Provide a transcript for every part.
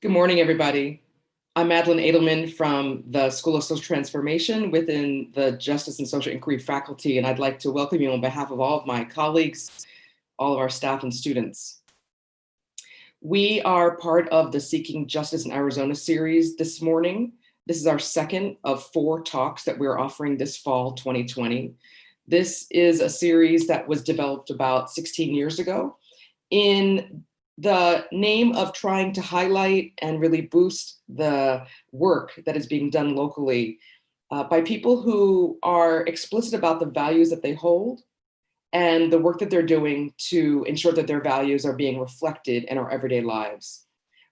Good morning, everybody. I'm Madeline Edelman from the School of Social Transformation within the Justice and Social Inquiry faculty, and I'd like to welcome you on behalf of all of my colleagues, all of our staff and students. We are part of the Seeking Justice in Arizona series this morning. This is our second of 4 talks that we're offering this fall 2020. This is a series that was developed about 16 years ago in the name of trying to highlight and really boost the work that is being done locally by people who are explicit about the values that they hold and the work that they're doing to ensure that their values are being reflected in our everyday lives.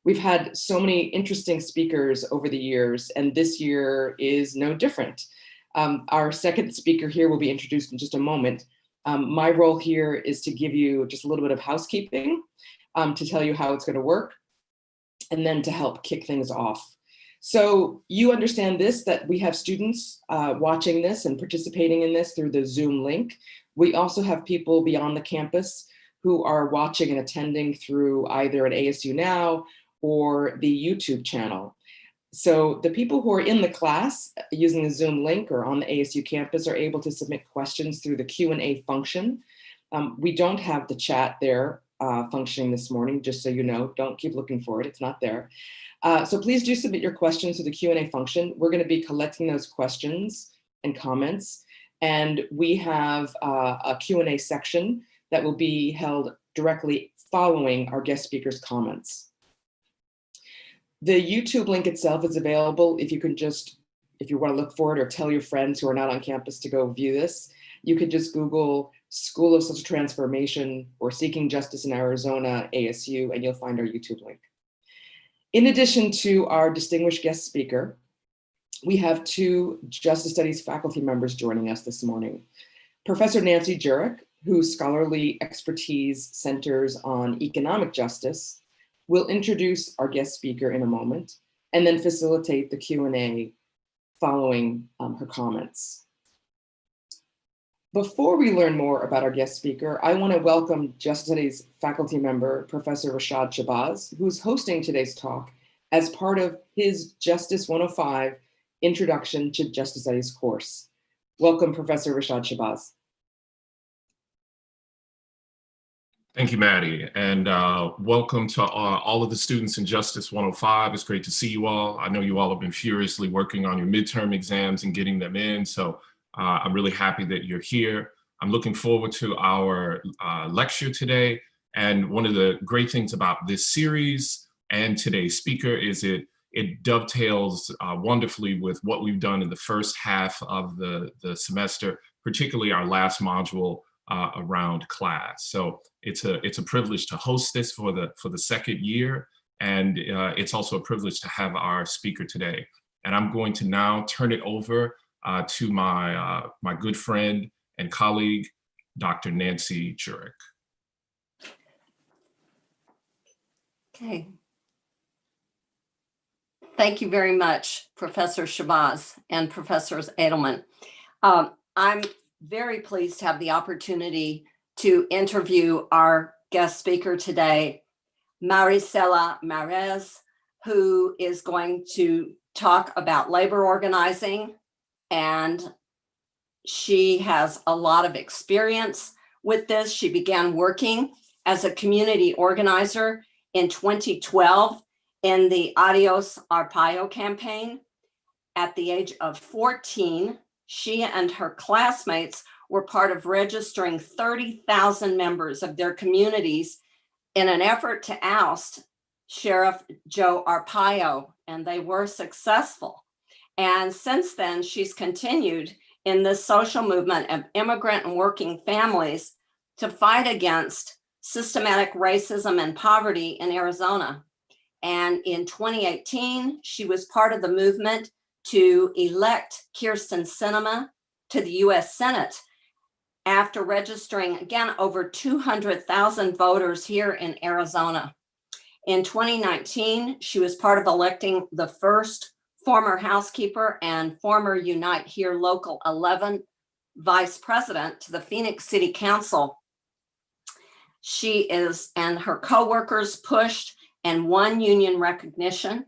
We've had so many interesting speakers over the years, and this year is no different. Our second speaker here will be introduced in just a moment. My role here is to give you just a little bit of housekeeping, to tell you how it's going to work, and then to help kick things off. So you understand this, that we have students watching this and participating in this through the Zoom link. We also have people beyond the campus who are watching and attending through either an ASU Now or the YouTube channel. So the people who are in the class using the Zoom link or on the ASU campus are able to submit questions through the Q&A function. We don't have the chat there functioning this morning, just so you know. Don't keep looking for it, it's not there. So please do submit your questions to the Q&A function. We're going to be collecting those questions and comments, and we have a Q&A section that will be held directly following our guest speakers' comments. The YouTube link itself is available if you want to look for it or tell your friends who are not on campus to go view this. You could just Google School of Social Transformation or Seeking Justice in Arizona, ASU, and you'll find our YouTube link. In addition to our distinguished guest speaker, we have 2 Justice Studies faculty members joining us this morning. Professor Nancy Jurek, whose scholarly expertise centers on economic justice, will introduce our guest speaker in a moment and then facilitate the Q&A following her comments. Before we learn more about our guest speaker, I want to welcome Justice Studies faculty member, Professor Rashad Shabazz, who's hosting today's talk as part of his Justice 105 Introduction to Justice Studies course. Welcome, Professor Rashad Shabazz. Thank you, Maddie, and welcome to all of the students in Justice 105. It's great to see you all. I know you all have been furiously working on your midterm exams and getting them in, so I'm really happy that you're here. I'm looking forward to our lecture today, and one of the great things about this series and today's speaker is it dovetails wonderfully with what we've done in the first half of the semester, particularly our last module around class. So it's a privilege to host this for the second year, and it's also a privilege to have our speaker today. And I'm going to now turn it over to my good friend and colleague, Dr. Nancy Jurek. Okay. Thank you very much, Professor Shabazz and Professors Edelman. I'm very pleased to have the opportunity to interview our guest speaker today, Marisela Mares, who is going to talk about labor organizing, and she has a lot of experience with this. She began working as a community organizer in 2012 in the Adios Arpaio campaign. At the age of 14, she and her classmates were part of registering 30,000 members of their communities in an effort to oust Sheriff Joe Arpaio, and they were successful. And since then, she's continued in this social movement of immigrant and working families to fight against systematic racism and poverty in Arizona. And in 2018, she was part of the movement to elect Kyrsten Sinema to the US Senate after registering, again, over 200,000 voters here in Arizona. In 2019, she was part of electing the first former housekeeper and former Unite Here Local 11 vice president to the Phoenix City Council. She and her coworkers pushed and 1 union recognition.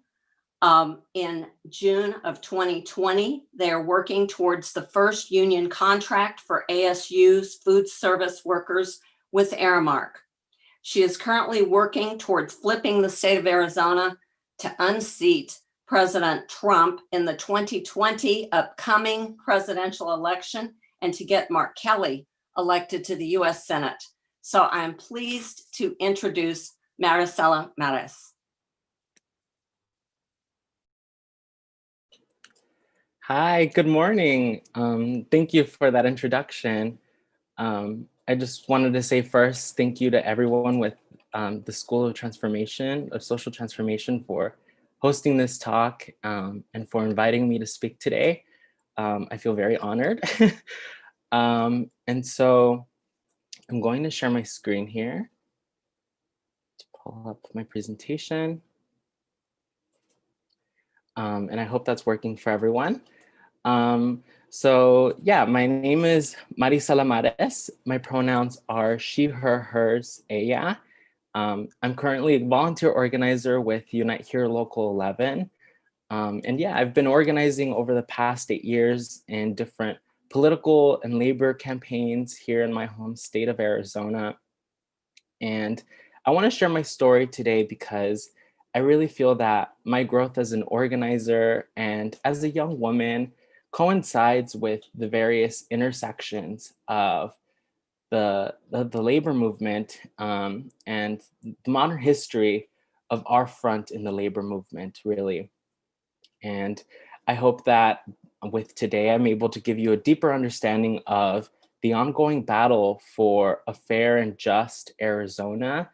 In June of 2020, they are working towards the first union contract for ASU's food service workers with Aramark. She is currently working towards flipping the state of Arizona to unseat President Trump in the 2020 upcoming presidential election and to get Mark Kelly elected to the US Senate. So I'm pleased to introduce Marisela Mares. Hi, good morning. Thank you for that introduction. I just wanted to say first, thank you to everyone with the School of Social Transformation for hosting this talk and for inviting me to speak today. I feel very honored. And so I'm going to share my screen here to pull up my presentation. And I hope that's working for everyone. So yeah, my name is Marisela Mares. My pronouns are she, her, hers, ella. I'm currently a volunteer organizer with Unite Here Local 11. And yeah, I've been organizing over the past 8 years in different political and labor campaigns here in my home state of Arizona. And I want to share my story today because I really feel that my growth as an organizer and as a young woman coincides with the various intersections of the labor movement and the modern history of our front in the labor movement, really. And I hope that with today, I'm able to give you a deeper understanding of the ongoing battle for a fair and just Arizona,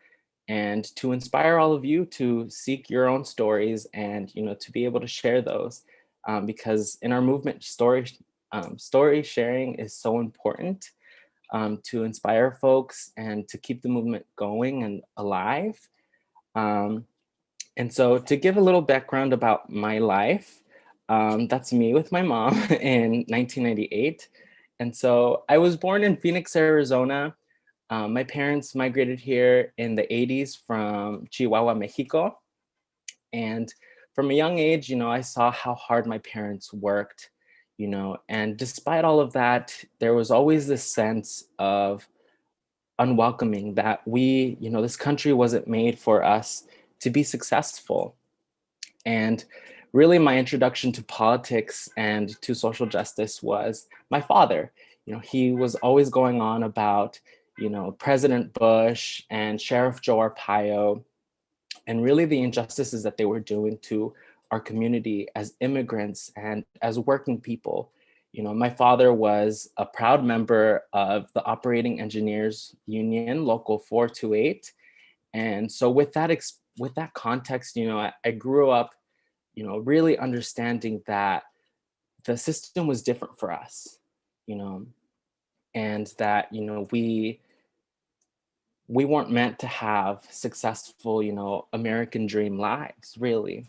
and to inspire all of you to seek your own stories and to be able to share those, because in our movement, story sharing is so important to inspire folks and to keep the movement going and alive. And so to give a little background about my life, that's me with my mom in 1998. And so I was born in Phoenix, Arizona. My parents migrated here in the 80s from Chihuahua, Mexico. And from a young age, I saw how hard my parents worked, and despite all of that, there was always this sense of unwelcoming that this country wasn't made for us to be successful. And really my introduction to politics and to social justice was my father. He was always going on about, President Bush and Sheriff Joe Arpaio, and really the injustices that they were doing to our community as immigrants and as working people. My father was a proud member of the Operating Engineers Union, Local 428. And so with that context, I grew up, really understanding that the system was different for us, and that, we weren't meant to have successful, American dream lives, really,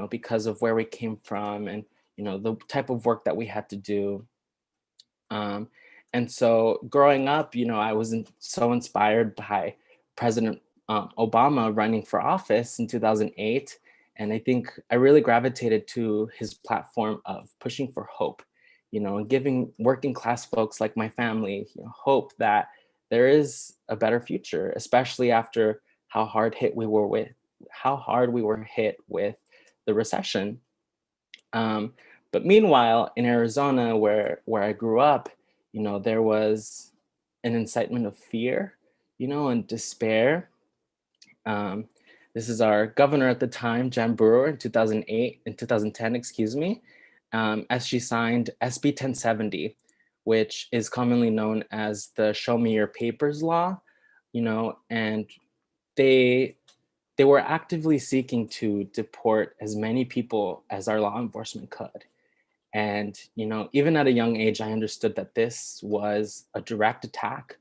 because of where we came from and, the type of work that we had to do. And so growing up, I was so inspired by President Obama running for office in 2008. And I think I really gravitated to his platform of pushing for hope, and giving working class folks like my family, hope that there is a better future, especially after how hard we were hit with the recession. But meanwhile, in Arizona, where I grew up, there was an incitement of fear, and despair. This is our governor at the time, Jan Brewer, in 2010, excuse me, as she signed SB 1070, which is commonly known as the Show Me Your Papers law, and they were actively seeking to deport as many people as our law enforcement could. And, even at a young age, I understood that this was a direct attack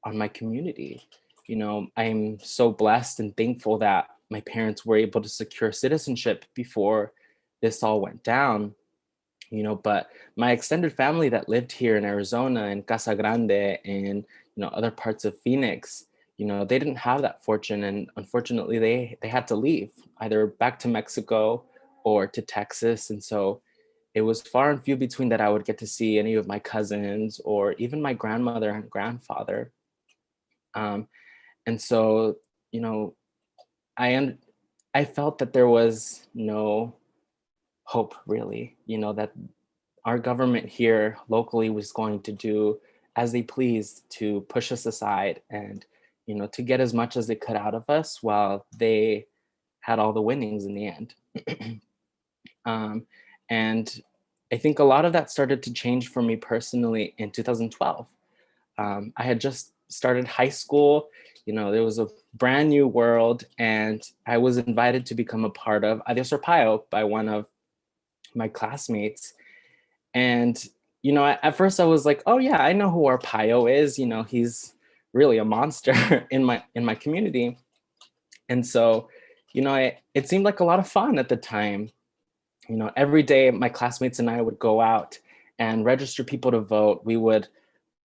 on my community. I'm so blessed and thankful that my parents were able to secure citizenship before this all went down. But my extended family that lived here in Arizona and Casa Grande and, other parts of Phoenix, they didn't have that fortune, and unfortunately they had to leave either back to Mexico or to Texas. And so it was far and few between that I would get to see any of my cousins or even my grandmother and grandfather. Um, and so, you know, I felt that there was no hope really, that our government here locally was going to do as they pleased to push us aside and, to get as much as they could out of us while they had all the winnings in the end. And I think a lot of that started to change for me personally in 2012. I had just started high school. There was a brand new world, and I was invited to become a part of Adios Arpaio by one of my classmates. And, at first I was like, oh yeah, I know who Arpaio is. He's really a monster in my community. And so, it seemed like a lot of fun at the time. Every day my classmates and I would go out and register people to vote. We would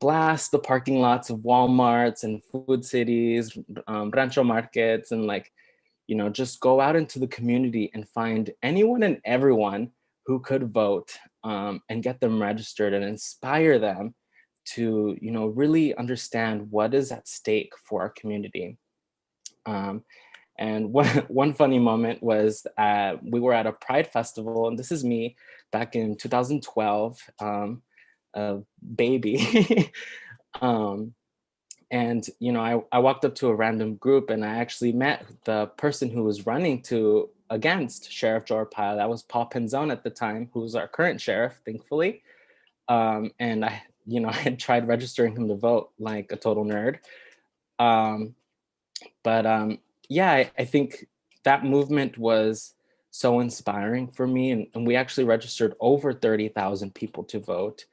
blast the parking lots of Walmarts and food cities, rancho markets, and just go out into the community and find anyone and everyone who could vote, and get them registered and inspire them to, really understand what is at stake for our community. And one funny moment was we were at a Pride festival, and this is me back in 2012, a baby. And, I walked up to a random group, and I actually met the person who was running against Sheriff Joe Arpaio. That was Paul Penzone at the time, who's our current sheriff, thankfully. And I had tried registering him to vote like a total nerd. But yeah, I think that movement was so inspiring for me. And we actually registered over 30,000 people to vote.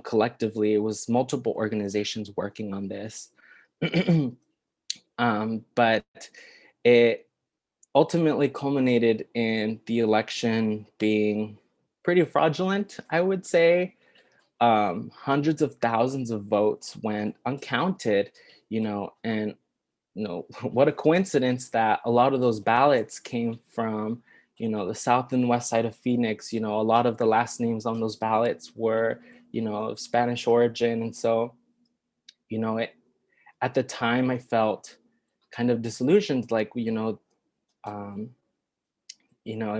Collectively, it was multiple organizations working on this. But it ultimately culminated in the election being pretty fraudulent, I would say. Hundreds of thousands of votes went uncounted, and what a coincidence that a lot of those ballots came from, the south and west side of Phoenix. A lot of the last names on those ballots were, of Spanish origin. And so, at the time I felt kind of disillusioned, like, it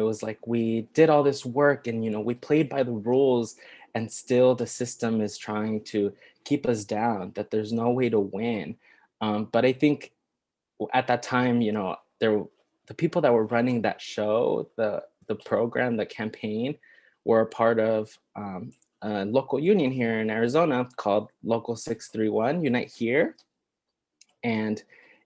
was like we did all this work and, we played by the rules, and still the system is trying to keep us down, that there's no way to win. But I think at that time, the people that were running that show, the program, the campaign, were a part of a local union here in Arizona called Local 631, Unite Here. And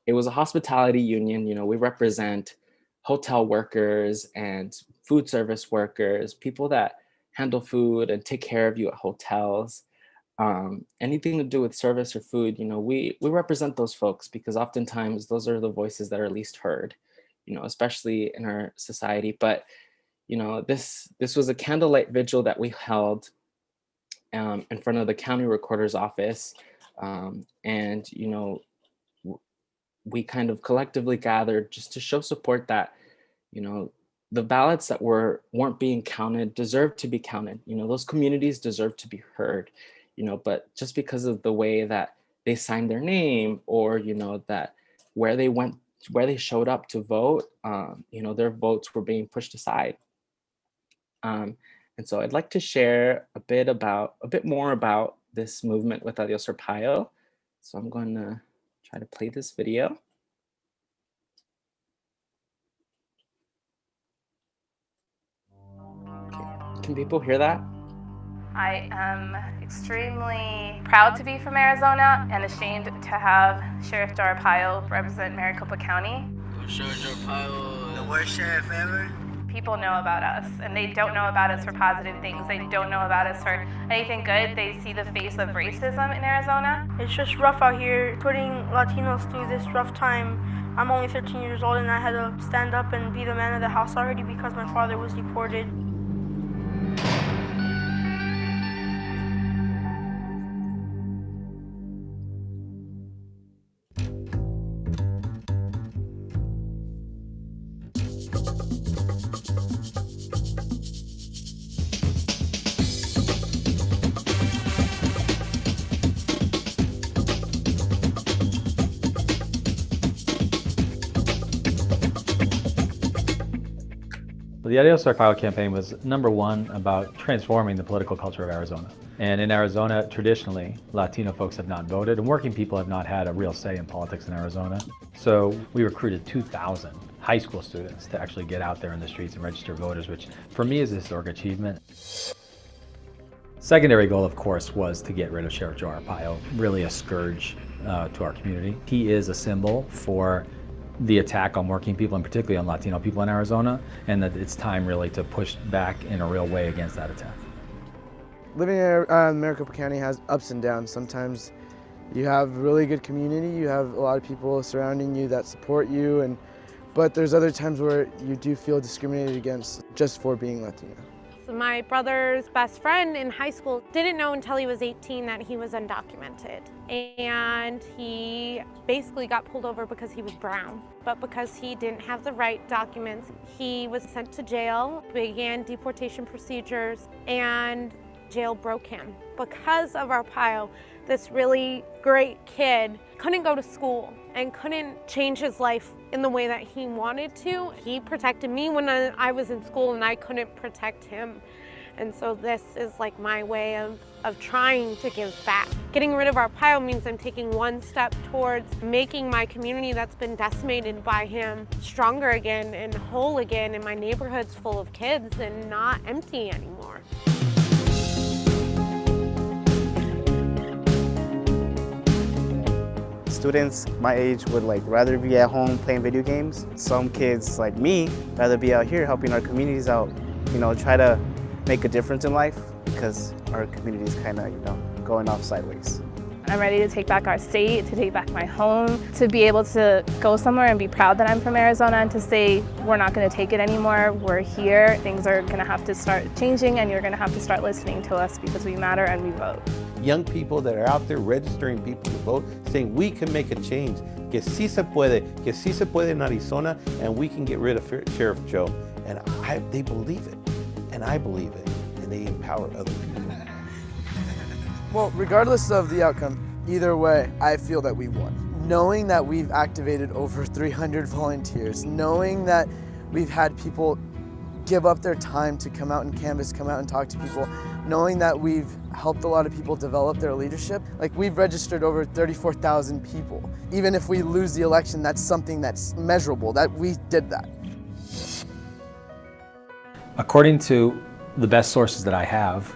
it was a hospitality union. We represent hotel workers and food service workers, people that handle food and take care of you at hotels. Anything to do with service or food, we represent those folks, because oftentimes those are the voices that are least heard, especially in our society. But, this was a candlelight vigil that we held in front of the county recorder's office. And, we kind of collectively gathered just to show support that, the ballots that weren't being counted deserve to be counted. Those communities deserve to be heard. But just because of the way that they signed their name, or, that where they showed up to vote, their votes were being pushed aside. And so I'd like to share a bit more about this movement with Adios Arpaio. So I'm going to try to play this video. Okay. Can people hear that? I am extremely proud to be from Arizona and ashamed to have Sheriff Joe Arpaio represent Maricopa County. Sheriff Joe Arpaio, the worst sheriff ever. People know about us, and they don't know about us for positive things. They don't know about us for anything good. They see the face of racism in Arizona. It's just rough out here, putting Latinos through this rough time. I'm only 13 years old, and I had to stand up and be the man of the house already because my father was deported. Well, the Adios Arpaio campaign was #1 about transforming the political culture of Arizona. And in Arizona, traditionally, Latino folks have not voted and working people have not had a real say in politics in Arizona. So we recruited 2,000 high school students to actually get out there in the streets and register voters, which for me is a historic achievement. Secondary goal, of course, was to get rid of Sheriff Joe Arpaio, really a scourge to our community. He is a symbol for the attack on working people and particularly on Latino people in Arizona, and that it's time really to push back in a real way against that attack. Living in Maricopa County has ups and downs. Sometimes you have really good community, you have a lot of people surrounding you that support you, but there's other times where you do feel discriminated against just for being Latino. My brother's best friend in high school didn't know until he was 18 that he was undocumented. And he basically got pulled over because he was brown. But because he didn't have the right documents, he was sent to jail, began deportation procedures, and jail broke him. Because of Arpaio, this really great kid couldn't go to school and couldn't change his life in the way that he wanted to. He protected me when I was in school and I couldn't protect him. And so this is like my way of trying to give back. Getting rid of Arpaio means I'm taking one step towards making my community that's been decimated by him stronger again and whole again, and my neighborhood's full of kids and not empty anymore. Students my age would rather be at home playing video games. Some kids like me rather be out here helping our communities out, try to make a difference in life because our community is kind of, going off sideways. I'm ready to take back our state, to take back my home, to be able to go somewhere and be proud that I'm from Arizona and to say we're not going to take it anymore, we're here, things are going to have to start changing and you're going to have to start listening to us because we matter and we vote. Young people that are out there registering people to vote, saying we can make a change, que sí se puede in Arizona, and we can get rid of Sheriff Joe. And they believe it, and I believe it, and they empower other people. Well, regardless of the outcome, either way, I feel that we won. Knowing that we've activated over 300 volunteers, knowing that we've had people give up their time to come out and canvass, come out and talk to people, knowing that we've helped a lot of people develop their leadership. We've registered over 34,000 people. Even if we lose the election, that's something that's measurable, that we did that. According to the best sources that I have,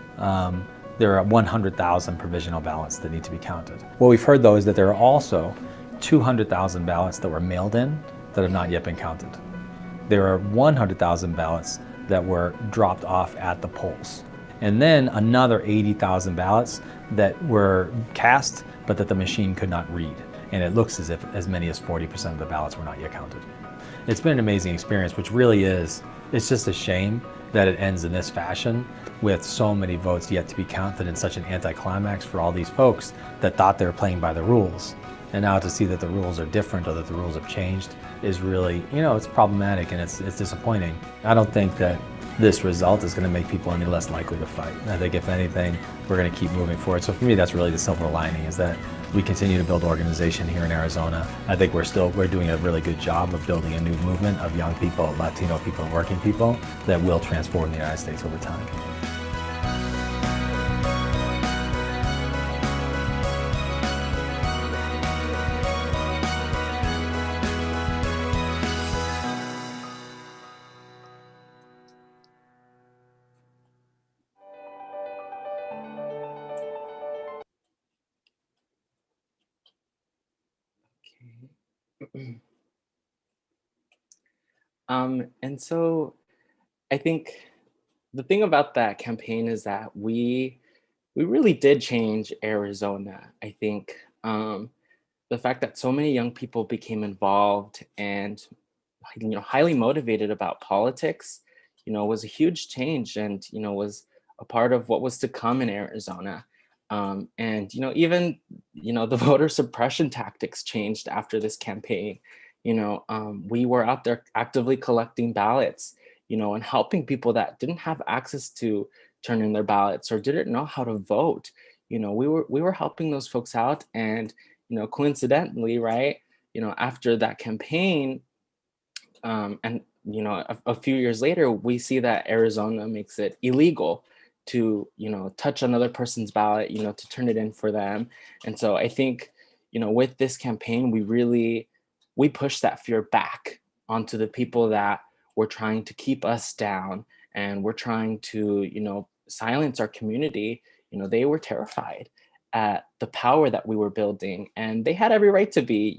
there are 100,000 provisional ballots that need to be counted. What we've heard though is that there are also 200,000 ballots that were mailed in that have not yet been counted. There are 100,000 ballots that were dropped off at the polls. And then another 80,000 ballots that were cast, but that the machine could not read. And it looks as if as many as 40% of the ballots were not yet counted. It's been an amazing experience, which really is, it's just a shame that it ends in this fashion with so many votes yet to be counted and such an anticlimax for all these folks that thought they were playing by the rules. And now to see that the rules are different or that the rules have changed is really, it's problematic and it's disappointing. I don't think that this result is going to make people any less likely to fight. I think if anything, we're going to keep moving forward. So for me, that's really the silver lining, is that we continue to build organization here in Arizona. I think we're doing a really good job of building a new movement of young people, Latino people, and working people that will transform the United States over time. And so I think the thing about that campaign is that we really did change Arizona. I think the fact that so many young people became involved and highly motivated about politics, was a huge change and was a part of what was to come in Arizona. And even the voter suppression tactics changed after this campaign. We were out there actively collecting ballots, and helping people that didn't have access to turn in their ballots or didn't know how to vote. We were helping those folks out, and coincidentally, right, after that campaign, and a few years later, we see that Arizona makes it illegal to, touch another person's ballot, to turn it in for them. And so I think, with this campaign, we push that fear back onto the people that were trying to keep us down, and we're trying to, silence our community. They were terrified at the power that we were building, and they had every right to be.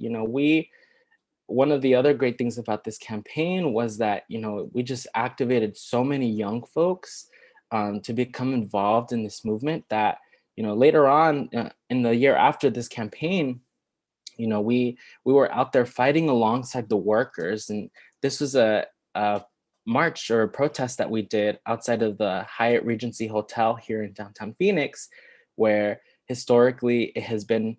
One of the other great things about this campaign was that, we just activated so many young folks to become involved in this movement that, later on in the year after this campaign, we were out there fighting alongside the workers. And this was a march or a protest that we did outside of the Hyatt Regency Hotel here in downtown Phoenix, where historically it has been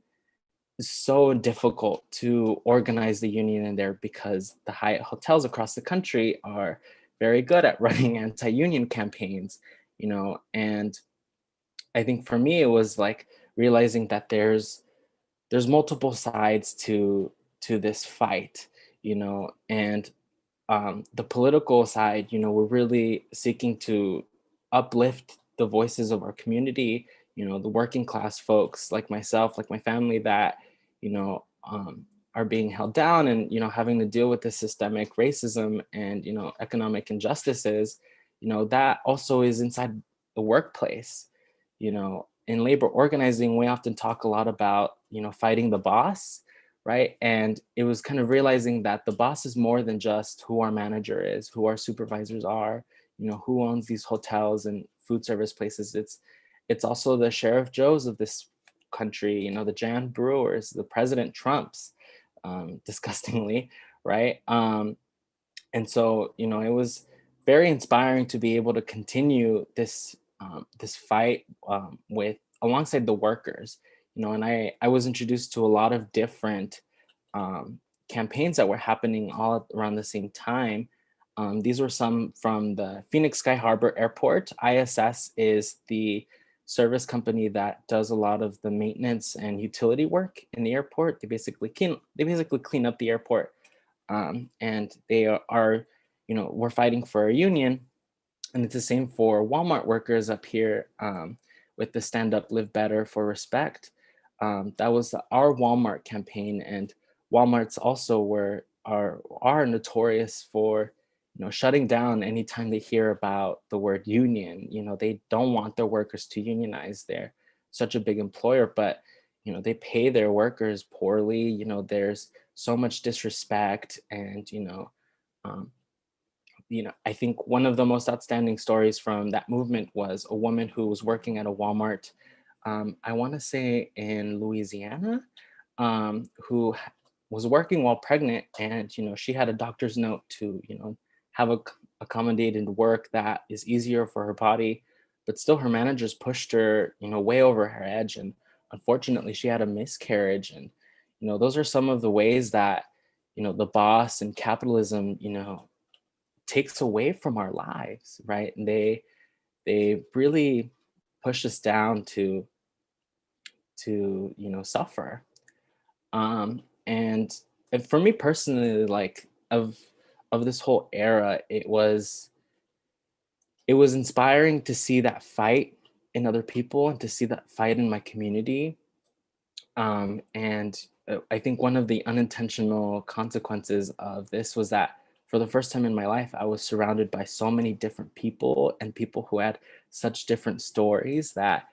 so difficult to organize the union in there because the Hyatt hotels across the country are very good at running anti-union campaigns, and I think for me it was like realizing that there's multiple sides to this fight, and the political side, we're really seeking to uplift the voices of our community, the working class folks like myself, like my family that, are being held down and, having to deal with the systemic racism and, economic injustices, that also is inside the workplace. In labor organizing, we often talk a lot about, fighting the boss, right? And it was kind of realizing that the boss is more than just who our manager is, who our supervisors are, who owns these hotels and food service places. It's also the Sheriff Joes of this country, the Jan Brewers, the President Trumps, disgustingly, right? And so, it was very inspiring to be able to continue this fight with alongside the workers, and I was introduced to a lot of different campaigns that were happening all around the same time. These were some from the Phoenix Sky Harbor Airport. ISS is the service company that does a lot of the maintenance and utility work in the airport. They basically clean up the airport, and they are, we're fighting for a union. And it's the same for Walmart workers up here with the Stand Up, Live Better for Respect. That was our Walmart campaign, and Walmart's also are notorious for, shutting down anytime they hear about the word union. They don't want their workers to unionize. They're such a big employer, but they pay their workers poorly. There's so much disrespect, and I think one of the most outstanding stories from that movement was a woman who was working at a Walmart, I want to say in Louisiana, who was working while pregnant, and she had a doctor's note to have accommodated work that is easier for her body, but still her managers pushed her way over her edge, and unfortunately she had a miscarriage. And those are some of the ways that the boss and capitalism takes away from our lives, right? And they really push us down to suffer. And for me personally, like of this whole era, it was inspiring to see that fight in other people and to see that fight in my community. And I think one of the unintentional consequences of this was that for the first time in my life, I was surrounded by so many different people and people who had such different stories that,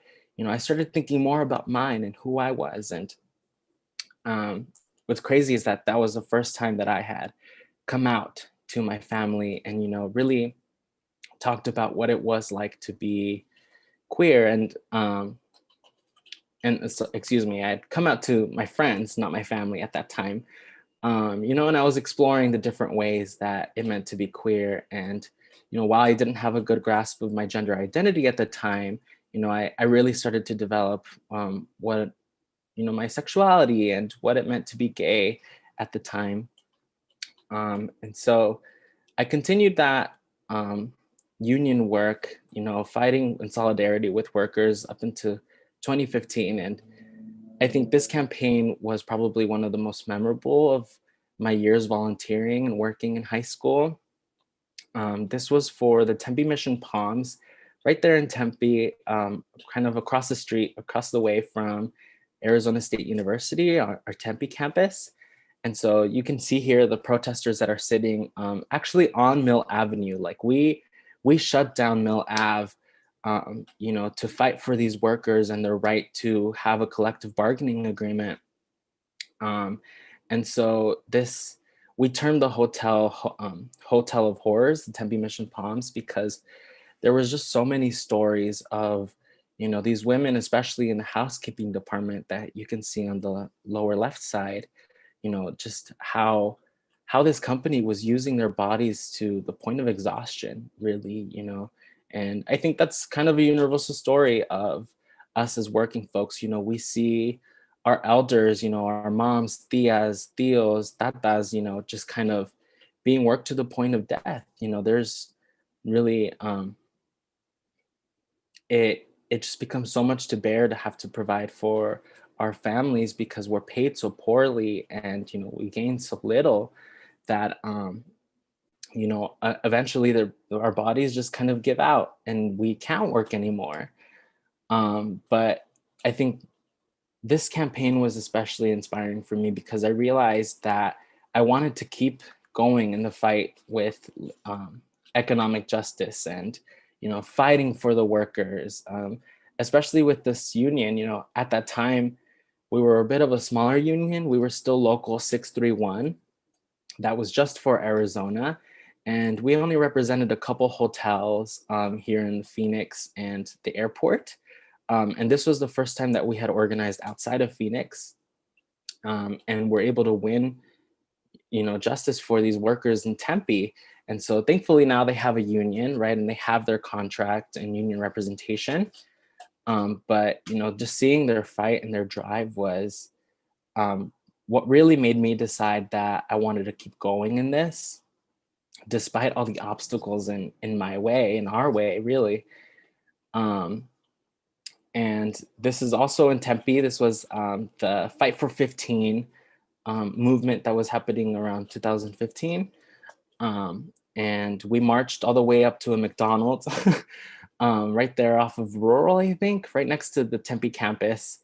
I started thinking more about mine and who I was. And what's crazy is that was the first time that I had come out to my family and, really talked about what it was like to be queer. And excuse me, I'd come out to my friends, not my family at that time. And I was exploring the different ways that it meant to be queer. And, while I didn't have a good grasp of my gender identity at the time, I really started to develop what, my sexuality and what it meant to be gay at the time. And so I continued that union work, fighting in solidarity with workers up into 2015. And I think this campaign was probably one of the most memorable of my years volunteering and working in high school. This was for the Tempe Mission Palms, right there in Tempe, kind of across the street, across the way from Arizona State University, our Tempe campus. And so you can see here the protesters that are sitting actually on Mill Avenue. Like we shut down Mill Ave, to fight for these workers and their right to have a collective bargaining agreement. And so we termed the hotel Hotel of Horrors, the Tempe Mission Palms, because there was just so many stories of, these women, especially in the housekeeping department that you can see on the lower left side, just how this company was using their bodies to the point of exhaustion, really, and I think that's kind of a universal story of us as working folks. We see our elders, our moms, tias, tios, tatas, just kind of being worked to the point of death. There's really it just becomes so much to bear to have to provide for our families because we're paid so poorly and we gain so little that eventually our bodies just kind of give out and we can't work anymore. But I think this campaign was especially inspiring for me because I realized that I wanted to keep going in the fight with economic justice and fighting for the workers, especially with this union. At that time we were a bit of a smaller union. We were still local 631. That was just for Arizona, and we only represented a couple hotels here in Phoenix and the airport. And this was the first time that we had organized outside of Phoenix, and were able to win justice for these workers in Tempe. And so thankfully now they have a union, right? And they have their contract and union representation. But just seeing their fight and their drive was what really made me decide that I wanted to keep going in this, despite all the obstacles in my way, in our way, really. And this is also in Tempe. This was the Fight for 15 movement that was happening around 2015. And we marched all the way up to a McDonald's right there off of Rural, I think, right next to the Tempe campus.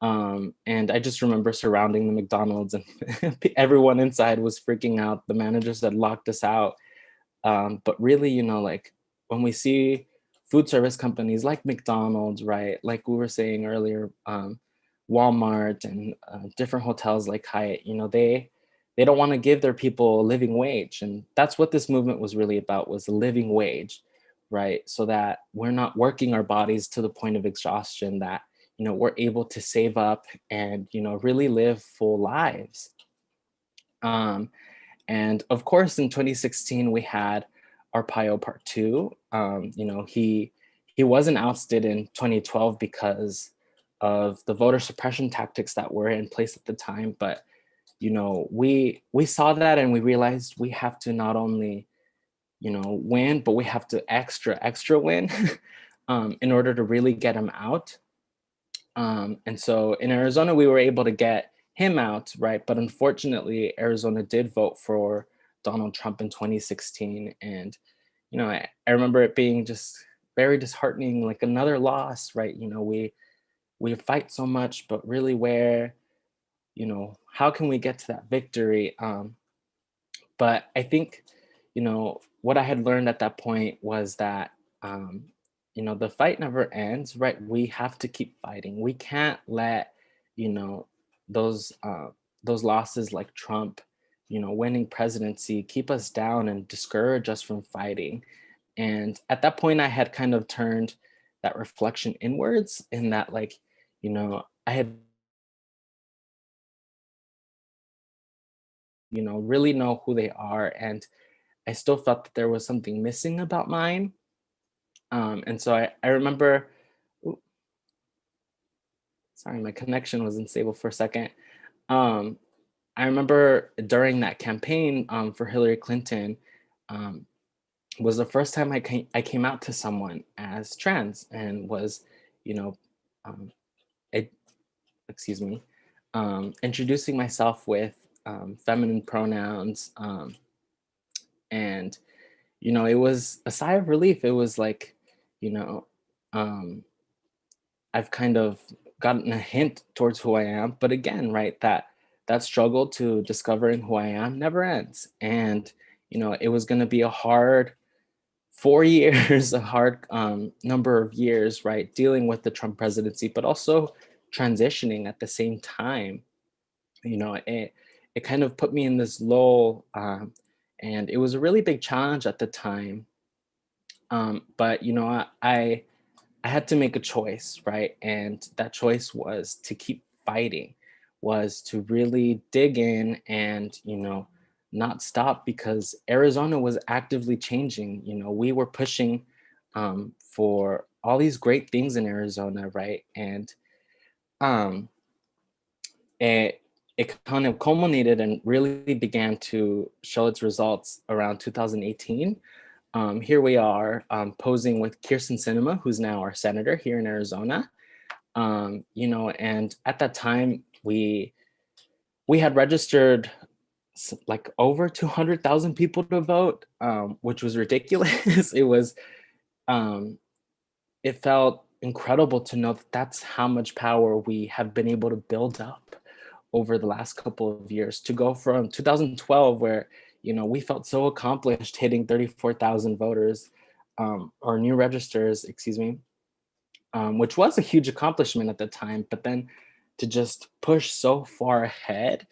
And I just remember surrounding the McDonald's and everyone inside was freaking out. The managers had locked us out. But really, like when we see food service companies like McDonald's, right? Like we were saying earlier, Walmart and different hotels like Hyatt, they don't want to give their people a living wage. And that's what this movement was really about, was a living wage, right? So that we're not working our bodies to the point of exhaustion, that, we're able to save up and, really live full lives. And of course, in 2016, we had Arpaio Part 2. He wasn't ousted in 2012 because of the voter suppression tactics that were in place at the time. But, we saw that and we realized we have to not only, win, but we have to extra win in order to really get him out. And so in Arizona, we were able to get him out, right? But unfortunately, Arizona did vote for Donald Trump in 2016. And, I remember it being just very disheartening, like another loss, right? We fight so much, but really where, how can we get to that victory? But I think, what I had learned at that point was that, the fight never ends, right? We have to keep fighting. We can't let, those losses like Trump, winning presidency, keep us down and discourage us from fighting. And at that point, I had kind of turned that reflection inwards, in that, like, I had, really know who they are. And I still felt that there was something missing about mine. And so I remember, sorry, my connection was unstable for a second. I remember during that campaign for Hillary Clinton, was the first time I came out to someone as trans, and was, excuse me, introducing myself with feminine pronouns, and you know, it was a sigh of relief. It was like, you know, I've kind of gotten a hint towards who I am. But again, right, that struggle to discovering who I am never ends. And, you know, it was going to be a hard 4 years, a hard number of years, right, dealing with the Trump presidency, but also transitioning at the same time. You know, it kind of put me in this lull, and it was a really big challenge at the time. But you know, I had to make a choice, right? And that choice was to keep fighting, was to really dig in and, you know, not stop, because Arizona was actively changing. You know, we were pushing for all these great things in Arizona, right? And um, it, it kind of culminated and really began to show its results around 2018. Here we are posing with Kyrsten Sinema, who's now our senator here in Arizona. You know, and at that time we had registered like over 200,000 people to vote, which was ridiculous. It was, um, it felt incredible to know that that's how much power we have been able to build up over the last couple of years, to go from 2012, where, you know, we felt so accomplished hitting 34,000 voters, or new registers, excuse me, which was a huge accomplishment at the time. But then to just push so far ahead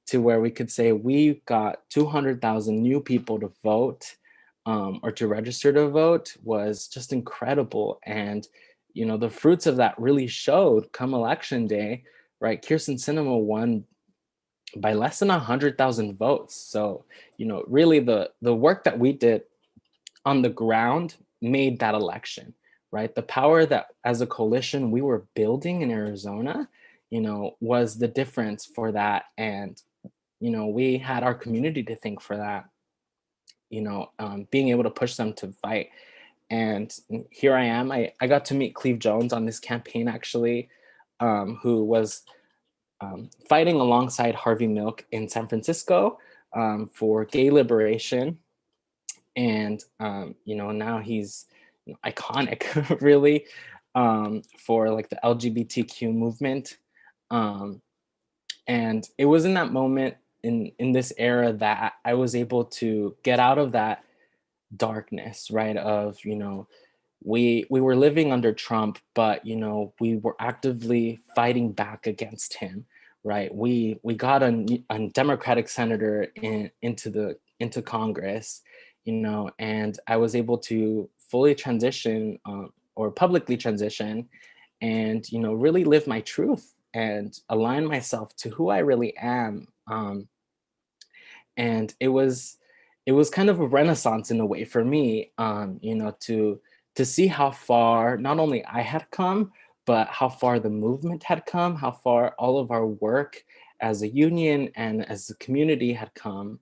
to where we could say we got 200,000 new people to vote, or to register to vote, was just incredible. And, you know, the fruits of that really showed come election day, right? Kyrsten Sinema won by less than 100,000 votes. So, you know, really the work that we did on the ground made that election, right? The power that as a coalition we were building in Arizona, you know, was the difference for that. And, you know, we had our community to thank for that, you know, being able to push them to fight. And here I am. I got to meet Cleve Jones on this campaign, actually, who was fighting alongside Harvey Milk in San Francisco for gay liberation. And, you know, now he's, you know, iconic, really, for like the LGBTQ movement. And it was in that moment, in this era, that I was able to get out of that darkness, right? Of, you know, we were living under Trump, but, you know, we were actively fighting back against him, right? We got a Democratic senator into Congress, you know, and I was able to fully transition, or publicly transition, and, you know, really live my truth and align myself to who I really am. And it was kind of a renaissance in a way for me, you know, to see how far not only I had come, but how far the movement had come, how far all of our work as a union and as a community had come.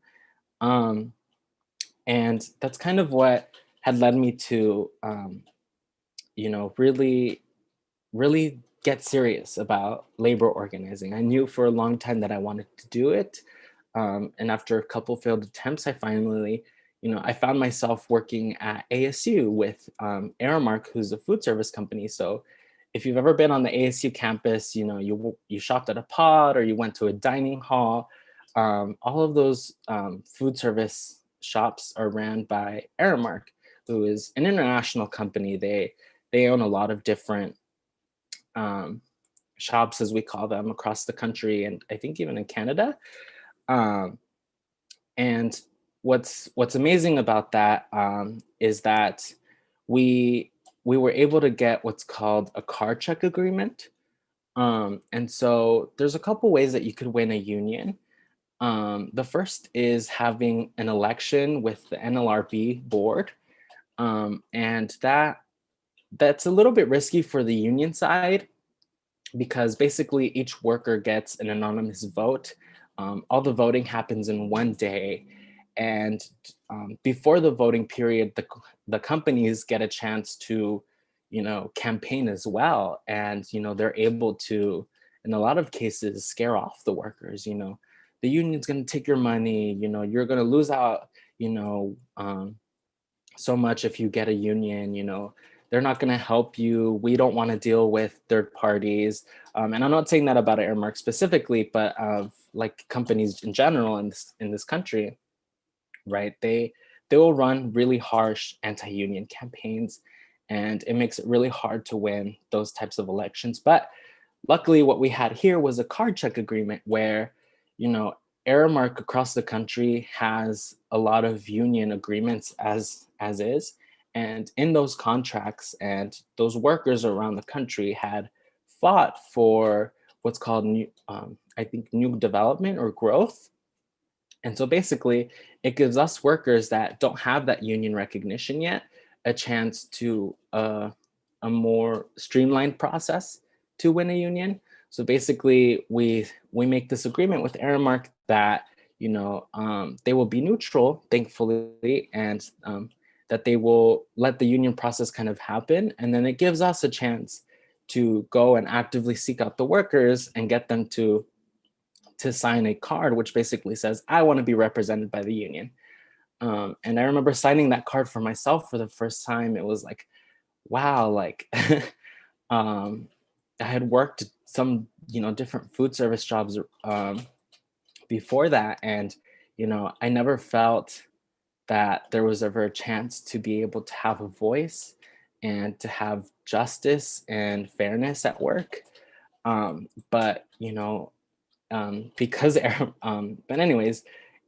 And that's kind of what had led me to, you know, really get serious about labor organizing. I knew for a long time that I wanted to do it. And after a couple failed attempts, I finally, you know, I found myself working at ASU with Aramark, who's a food service company. So if you've ever been on the ASU campus, you know, you shopped at a pod or you went to a dining hall, all of those food service shops are ran by Aramark, who is an international company. They own a lot of different shops, as we call them, across the country, and I think even in Canada. Um, and what's amazing about that, is that we were able to get what's called a card check agreement. And so there's a couple ways that you could win a union. The first is having an election with the NLRB board, and that's a little bit risky for the union side, because basically each worker gets an anonymous vote. All the voting happens in one day, and before the voting period, the companies get a chance to, you know, campaign as well, and, you know, they're able to, in a lot of cases, scare off the workers. You know, the union's going to take your money. You know, you're going to lose out. You know, so much if you get a union, you know, they're not going to help you. We don't want to deal with third parties. And I'm not saying that about Aramark specifically, but of like companies in general in this country, right? They will run really harsh anti-union campaigns, and it makes it really hard to win those types of elections. But luckily, what we had here was a card check agreement where, you know, Aramark across the country has a lot of union agreements as is. And in those contracts, and those workers around the country had fought for what's called new, I think, new development or growth. And so basically, it gives us workers that don't have that union recognition yet a chance to a more streamlined process to win a union. So basically, we make this agreement with Aramark that, you know, they will be neutral, thankfully, and that they will let the union process kind of happen. And then it gives us a chance to go and actively seek out the workers and get them to sign a card, which basically says, I want to be represented by the union. And I remember signing that card for myself for the first time. It was like, wow, like I had worked some, you know, different food service jobs before that. And, you know, I never felt that there was ever a chance to be able to have a voice and to have justice and fairness at work. But, you know, because, but anyways,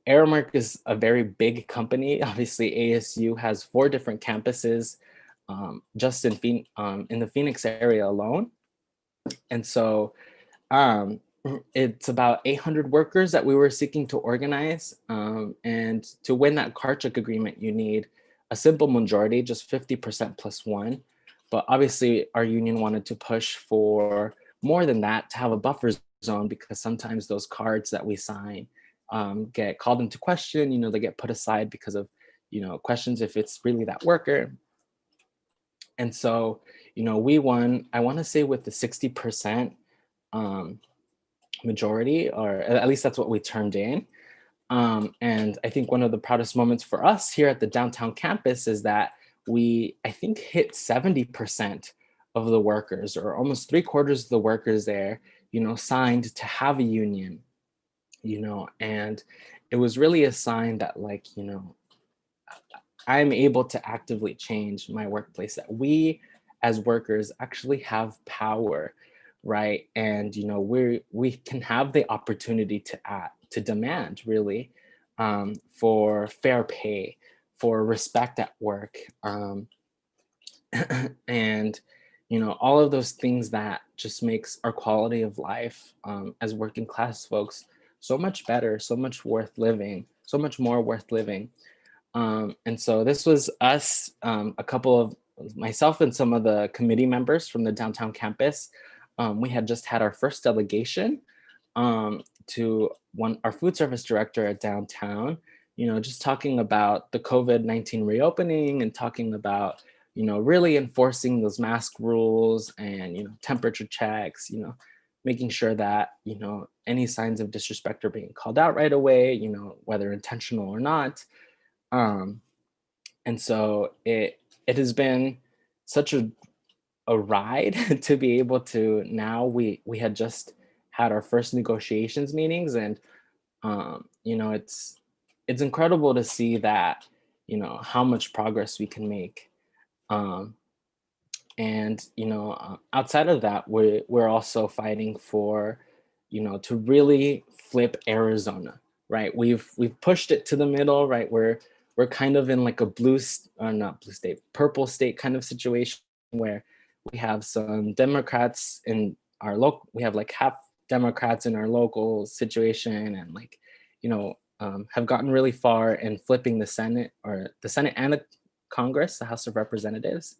Aramark is a very big company. Obviously, ASU has 4 different campuses just in the Phoenix area alone. And so it's about 800 workers that we were seeking to organize. And to win that card check agreement, you need a simple majority, just 50% plus 1. But obviously, our union wanted to push for more than that, to have a buffer zone, because sometimes those cards that we sign get called into question. You know, they get put aside because of, you know, questions if it's really that worker. And so, you know, we won, I want to say, with the 60% majority, or at least that's what we turned in. And I think one of the proudest moments for us here at the downtown campus is that we, I think, hit 70% of the workers, or almost 3/4 of the workers there, you know, signed to have a union, you know. And it was really a sign that, like, you know, I'm able to actively change my workplace, that we as workers actually have power, right? And, you know, we can have the opportunity to act, to demand, really, for fair pay, for respect at work, and, you know, all of those things that just makes our quality of life as working class folks so much better, so much worth living, so much more worth living. And so this was us, a couple of myself and some of the committee members from the downtown campus. We had just had our first delegation to our food service director at downtown, you know, just talking about the COVID-19 reopening and talking about, you know, really enforcing those mask rules and, you know, temperature checks, you know, making sure that, you know, any signs of disrespect are being called out right away, you know, whether intentional or not. And so it has been such a ride to be able to, now we had just had our first negotiations meetings, and you know, it's incredible to see that, you know, how much progress we can make. And, you know, outside of that, we're also fighting for, you know, to really flip Arizona, right? We've pushed it to the middle, right? We're kind of in like a not blue state, purple state kind of situation, where we have some Democrats in our local, we have like half Democrats in our local situation, and, like, you know, have gotten really far in flipping the Senate and the Congress, the House of Representatives.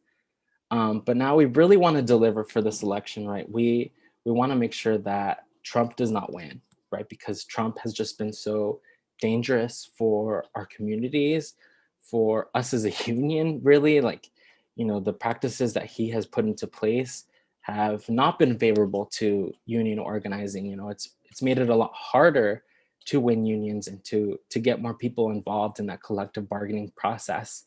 But now we really want to deliver for this election, right? We want to make sure that Trump does not win, right? Because Trump has just been so dangerous for our communities, for us as a union, really. Like, you know, the practices that he has put into place have not been favorable to union organizing. You know, it's made it a lot harder to win unions and to get more people involved in that collective bargaining process.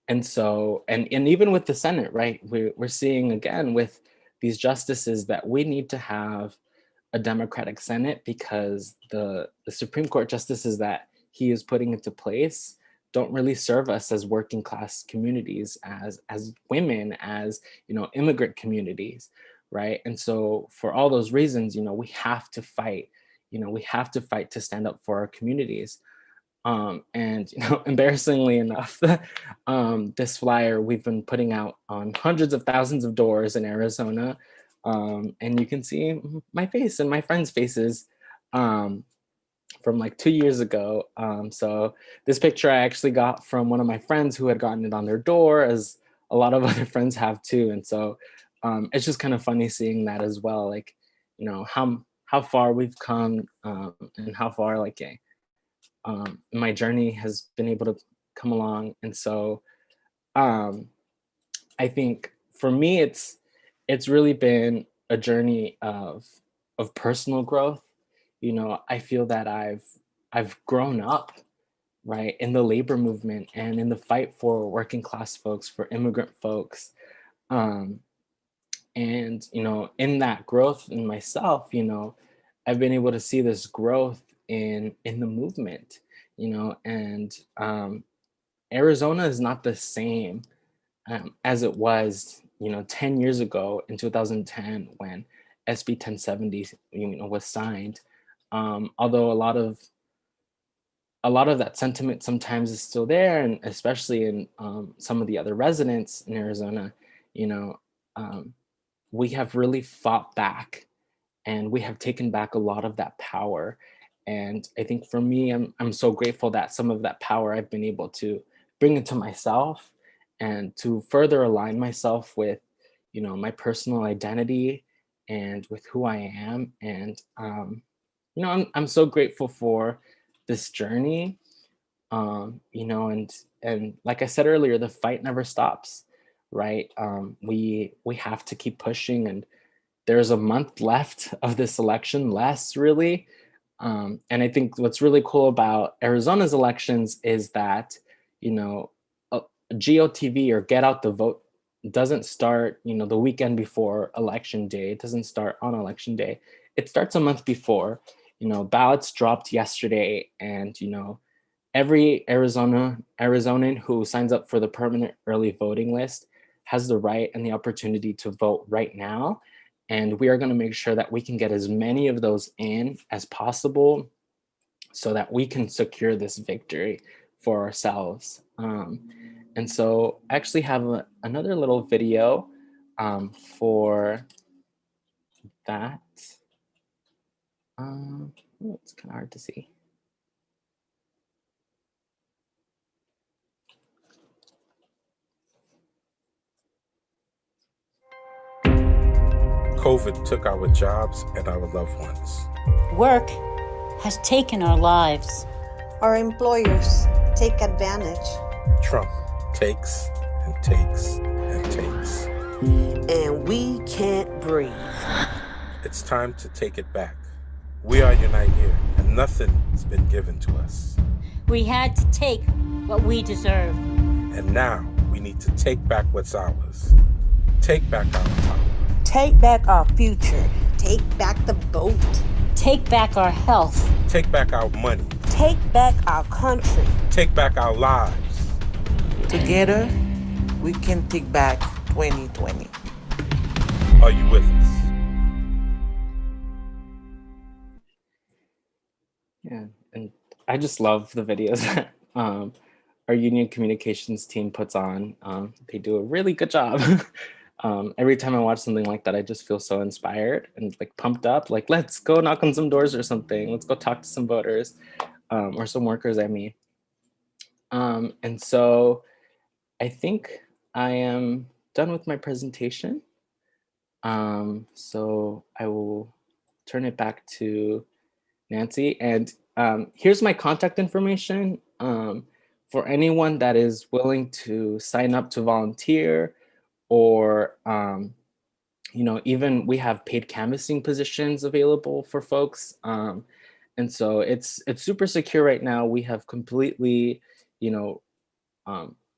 And so, and even with the Senate, right, we're seeing again with these justices that we need to have a Democratic Senate, because the Supreme Court justices that he is putting into place don't really serve us as working class communities, as women, as, you know, immigrant communities, right? And so for all those reasons, you know, we have to fight, you know, we have to fight to stand up for our communities. And, you know, embarrassingly enough, this flyer we've been putting out on hundreds of thousands of doors in Arizona. And you can see my face and my friends' faces from like 2 years ago. So this picture I actually got from one of my friends who had gotten it on their door, as a lot of other friends have too. And so it's just kind of funny seeing that as well, like, you know, how far we've come, and how far like my journey has been able to come along. And so I think for me, it's really been a journey of personal growth. You know, I feel that I've grown up, right, in the labor movement and in the fight for working class folks, for immigrant folks. And, you know, in that growth in myself, you know, I've been able to see this growth in the movement, you know, and Arizona is not the same as it was, you know, 10 years ago in 2010 when SB 1070, you know, was signed. Although a lot of that sentiment sometimes is still there, and especially in some of the other residents in Arizona, you know, we have really fought back, and we have taken back a lot of that power. And I think for me, I'm so grateful that some of that power I've been able to bring into myself, and to further align myself with, you know, my personal identity and with who I am. And you know, I'm so grateful for this journey. You know, and like I said earlier, the fight never stops, right? We have to keep pushing, and there's a month left of this election, less really. And I think what's really cool about Arizona's elections is that, you know, GOTV, or Get Out the Vote, doesn't start, you know, the weekend before election day. It doesn't start on election day. It starts a month before. You know, ballots dropped yesterday, and, you know, every Arizonan who signs up for the permanent early voting list has the right and the opportunity to vote right now. And we are going to make sure that we can get as many of those in as possible so that we can secure this victory for ourselves. And so I actually have another little video for that. It's kind of hard to see. COVID took our jobs and our loved ones. Work has taken our lives. Our employers take advantage. Trump takes and takes and takes. And we can't breathe. It's time to take it back. We are united here, and nothing's been given to us. We had to take what we deserve. And now we need to take back what's ours. Take back our power. Take back our future. Take back the boat. Take back our health. Take back our money. Take back our country. Take back our lives. Together, we can take back 2020. Are you with us? Yeah, and I just love the videos that our union communications team puts on. They do a really good job. Every time I watch something like that, I just feel so inspired and like pumped up, like, let's go knock on some doors or something. Let's go talk to some voters or some workers, I mean. And so I think I am done with my presentation. So I will turn it back to Nancy. And here's my contact information for anyone that is willing to sign up to volunteer, or you know, even we have paid canvassing positions available for folks. And so it's super secure right now. We have completely, you know,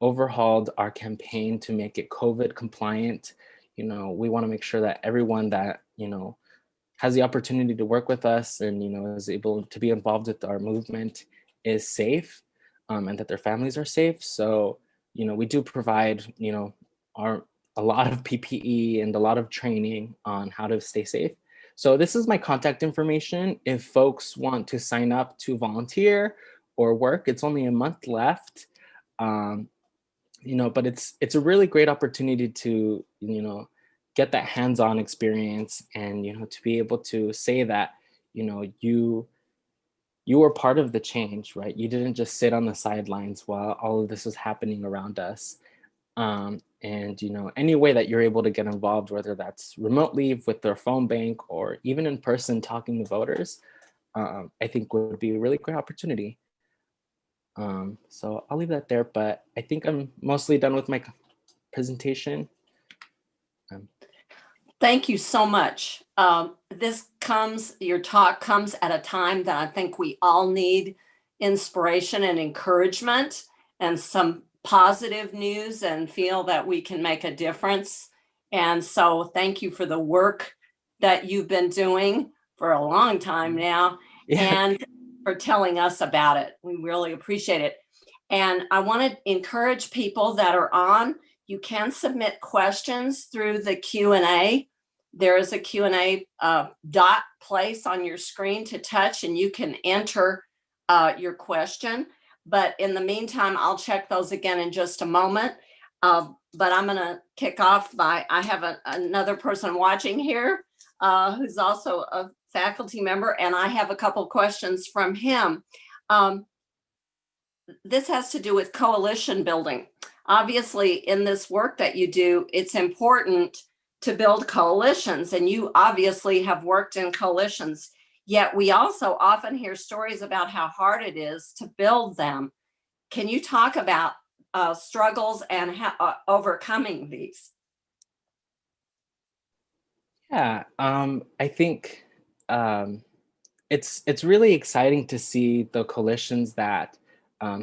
overhauled our campaign to make it COVID compliant. We want to make sure that everyone that, has the opportunity to work with us and, is able to be involved with our movement is safe, and that their families are safe. So, we do provide, a lot of PPE and a lot of training on how to stay safe. So this is my contact information. If folks want to sign up to volunteer or work, it's only a month left. But it's a really great opportunity to, get that hands-on experience and, to be able to say that, you were part of the change, right? You didn't just sit on the sidelines while all of this was happening around us. And, any way that you're able to get involved, whether that's remotely with their phone bank or even in person talking to voters, I think would be a really great opportunity. So I'll leave that there, but I think I'm mostly done with my presentation. Thank you so much. Your talk comes at a time that I think we all need inspiration and encouragement and some positive news and feel that we can make a difference. And so thank you for the work that you've been doing for a long time now, and for telling us about it. We really appreciate it. And I want to encourage people that are on, you can submit questions through the Q&A. There is a Q&A dot place on your screen to touch, and you can enter your question. But in the meantime, I'll check those again in just a moment. But I'm going to kick off by, I have another person watching here who's also a faculty member, and I have a couple questions from him. This has to do with coalition building. Obviously, in this work that you do, it's important to build coalitions, and you obviously have worked in coalitions. Yet we also often hear stories about how hard it is to build them. Can you talk about struggles and how, overcoming these? Yeah, I think it's really exciting to see the coalitions that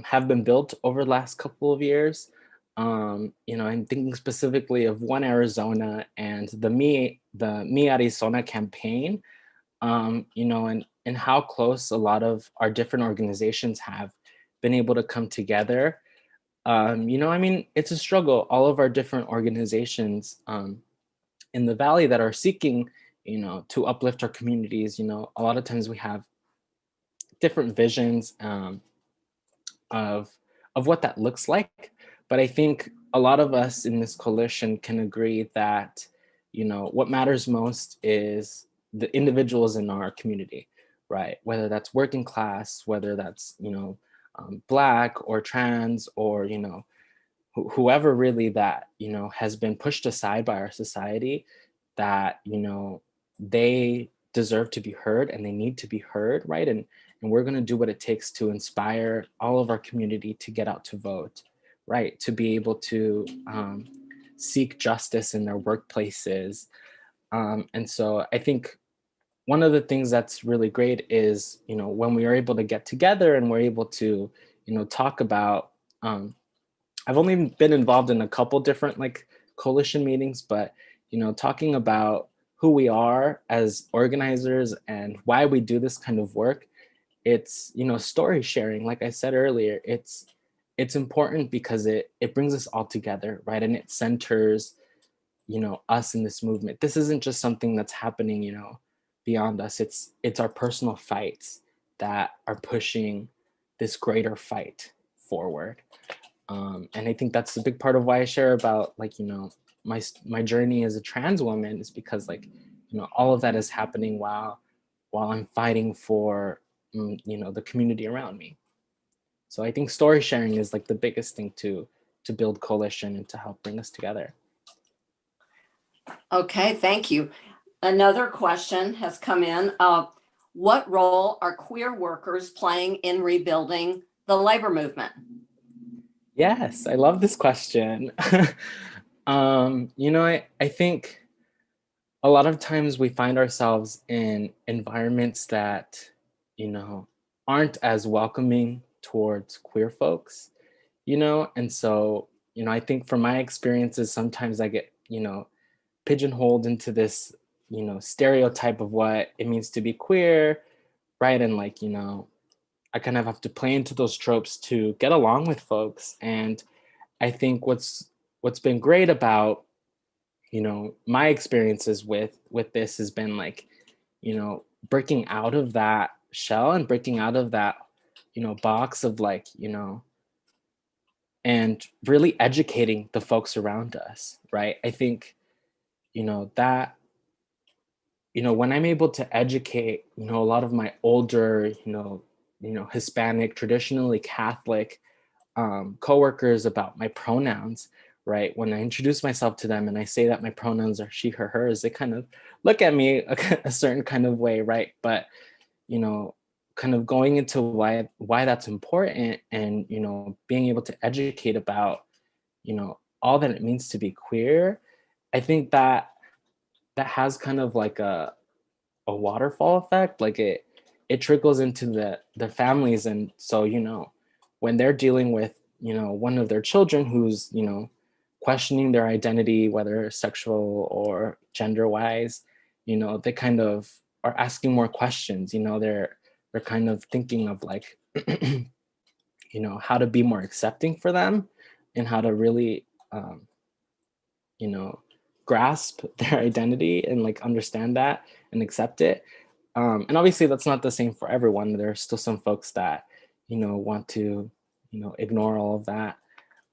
have been built over the last couple of years. I'm thinking specifically of One Arizona and the Me Arizona campaign. And how close a lot of our different organizations have been able to come together. It's a struggle. All of our different organizations in the Valley that are seeking, to uplift our communities, a lot of times we have different visions of what that looks like. But I think a lot of us in this coalition can agree that, what matters most is the individuals in our community, right? Whether that's working class, whether that's, Black or trans or, whoever really that, has been pushed aside by our society, that, they deserve to be heard and they need to be heard, right? And we're going to do what it takes to inspire all of our community to get out to vote, right? To be able to seek justice in their workplaces. And so I think one of the things that's really great is, when we are able to get together and we're able to, talk about, I've only been involved in a couple different coalition meetings, but, talking about who we are as organizers and why we do this kind of work, it's, story sharing. Like I said earlier, it's important because it brings us all together, right? And it centers, us in this movement. This isn't just something that's happening, beyond us. It's our personal fights that are pushing this greater fight forward. And I think that's a big part of why I share about my journey as a trans woman, is because all of that is happening while I'm fighting for the community around me. So I think story sharing is the biggest thing to build coalition and to help bring us together. Okay, thank you. Another question has come in. What role are queer workers playing in rebuilding the labor movement? Yes, I love this question. I think a lot of times we find ourselves in environments that, aren't as welcoming towards queer folks. you know? And so, you know, I think from my experiences, sometimes I get, you know, pigeonholed into this, you know, stereotype of what it means to be queer, right? And like, you know, I kind of have to play into those tropes to get along with folks. And I think what's been great about, you know, my experiences with this has been like, you know, breaking out of that shell and breaking out of that, you know, box of like, you know, and really educating the folks around us, right? I think, you know, that, you know, when I'm able to educate, you know, a lot of my older, you know, Hispanic, traditionally Catholic coworkers about my pronouns, right? When I introduce myself to them and I say that my pronouns are she, her, hers, they kind of look at me a certain kind of way, right? But, you know, kind of going into why that's important, and, you know, being able to educate about, you know, all that it means to be queer, I think that that has kind of like a waterfall effect. Like it trickles into the families. And so, you know, when they're dealing with, you know, one of their children who's, you know, questioning their identity, whether sexual or gender wise, you know, they kind of are asking more questions. You know, they're kind of thinking of like you know, how to be more accepting for them, and how to really you know, grasp their identity and like understand that and accept it. And obviously that's not the same for everyone. There are still some folks that, you know, want to, you know, ignore all of that.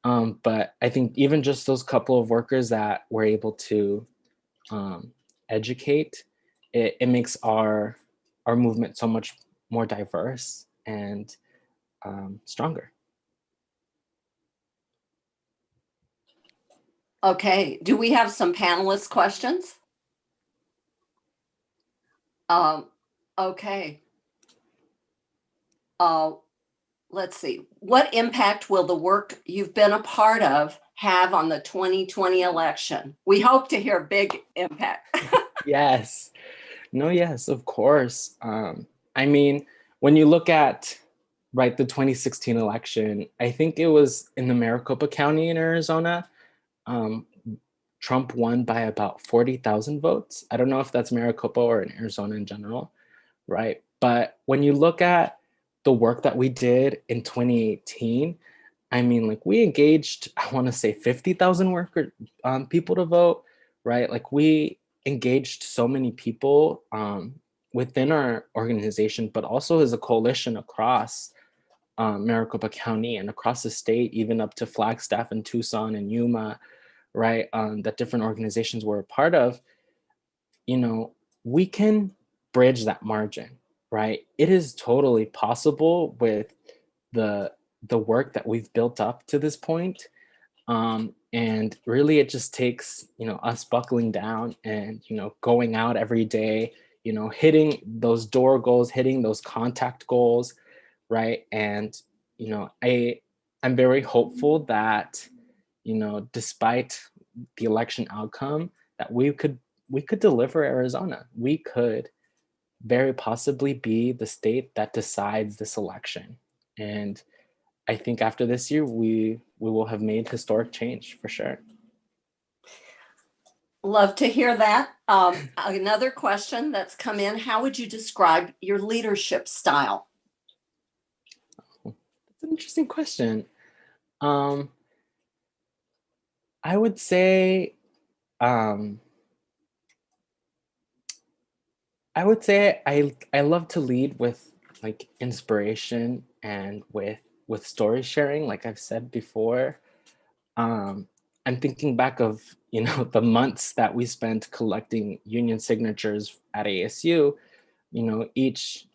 But I think even just those couple of workers that were able to educate, it makes our movement so much more diverse and stronger. Okay, do we have some panelist questions? Okay. Let's see. What impact will the work you've been a part of have on the 2020 election? We hope to hear big impact. Yes. No, yes, of course. I mean, when you look at, right, the 2016 election, I think it was in the Maricopa County in Arizona. Um, Trump won by about 40,000 votes. I don't know if that's Maricopa or in Arizona in general, right? But when you look at the work that we did in 2018, I mean, like we engaged, I want to say 50,000 worker people to vote, right? Like we engaged so many people within our organization, but also as a coalition across Maricopa County and across the state, even up to Flagstaff and Tucson and Yuma, right? That different organizations were a part of. You know, we can bridge that margin, right? It is totally possible with the work that we've built up to this point. And really it just takes, you know, us buckling down and, you know, going out every day, you know, hitting those door goals, hitting those contact goals, right? And, you know, I'm very hopeful that, you know, despite the election outcome, that we could deliver Arizona. We could very possibly be the state that decides this election. And I think after this year, we will have made historic change for sure. Love to hear that. Another question that's come in, how would you describe your leadership style? That's an interesting question. I would say, I love to lead with like inspiration and with story sharing, like I've said before. I'm thinking back of, you know, the months that we spent collecting union signatures at ASU. You know, each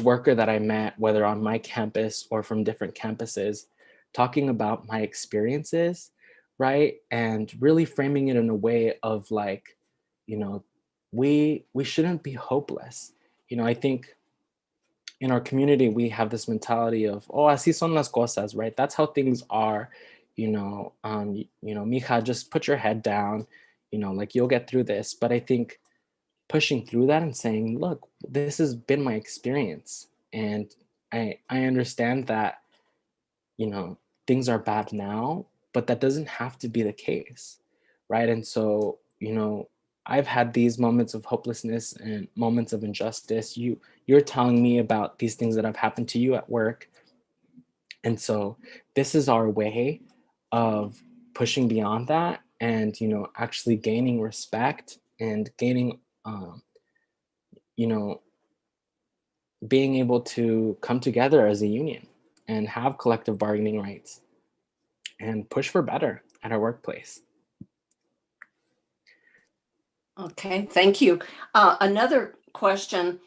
worker that I met, whether on my campus or from different campuses, talking about my experiences, right? And really framing it in a way of like, you know, we shouldn't be hopeless. You know, I think in our community we have this mentality of, oh, así son las cosas, right? That's how things are. You know, mija, just put your head down, you know, like you'll get through this. But I think pushing through that and saying, look, this has been my experience, and I understand that, you know, things are bad now, but that doesn't have to be the case, right? And so, you know, I've had these moments of hopelessness and moments of injustice. You're telling me about these things that have happened to you at work. And so this is our way of pushing beyond that and, you know, actually gaining respect and gaining, you know, being able to come together as a union and have collective bargaining rights and push for better at our workplace. Okay, thank you. Another question.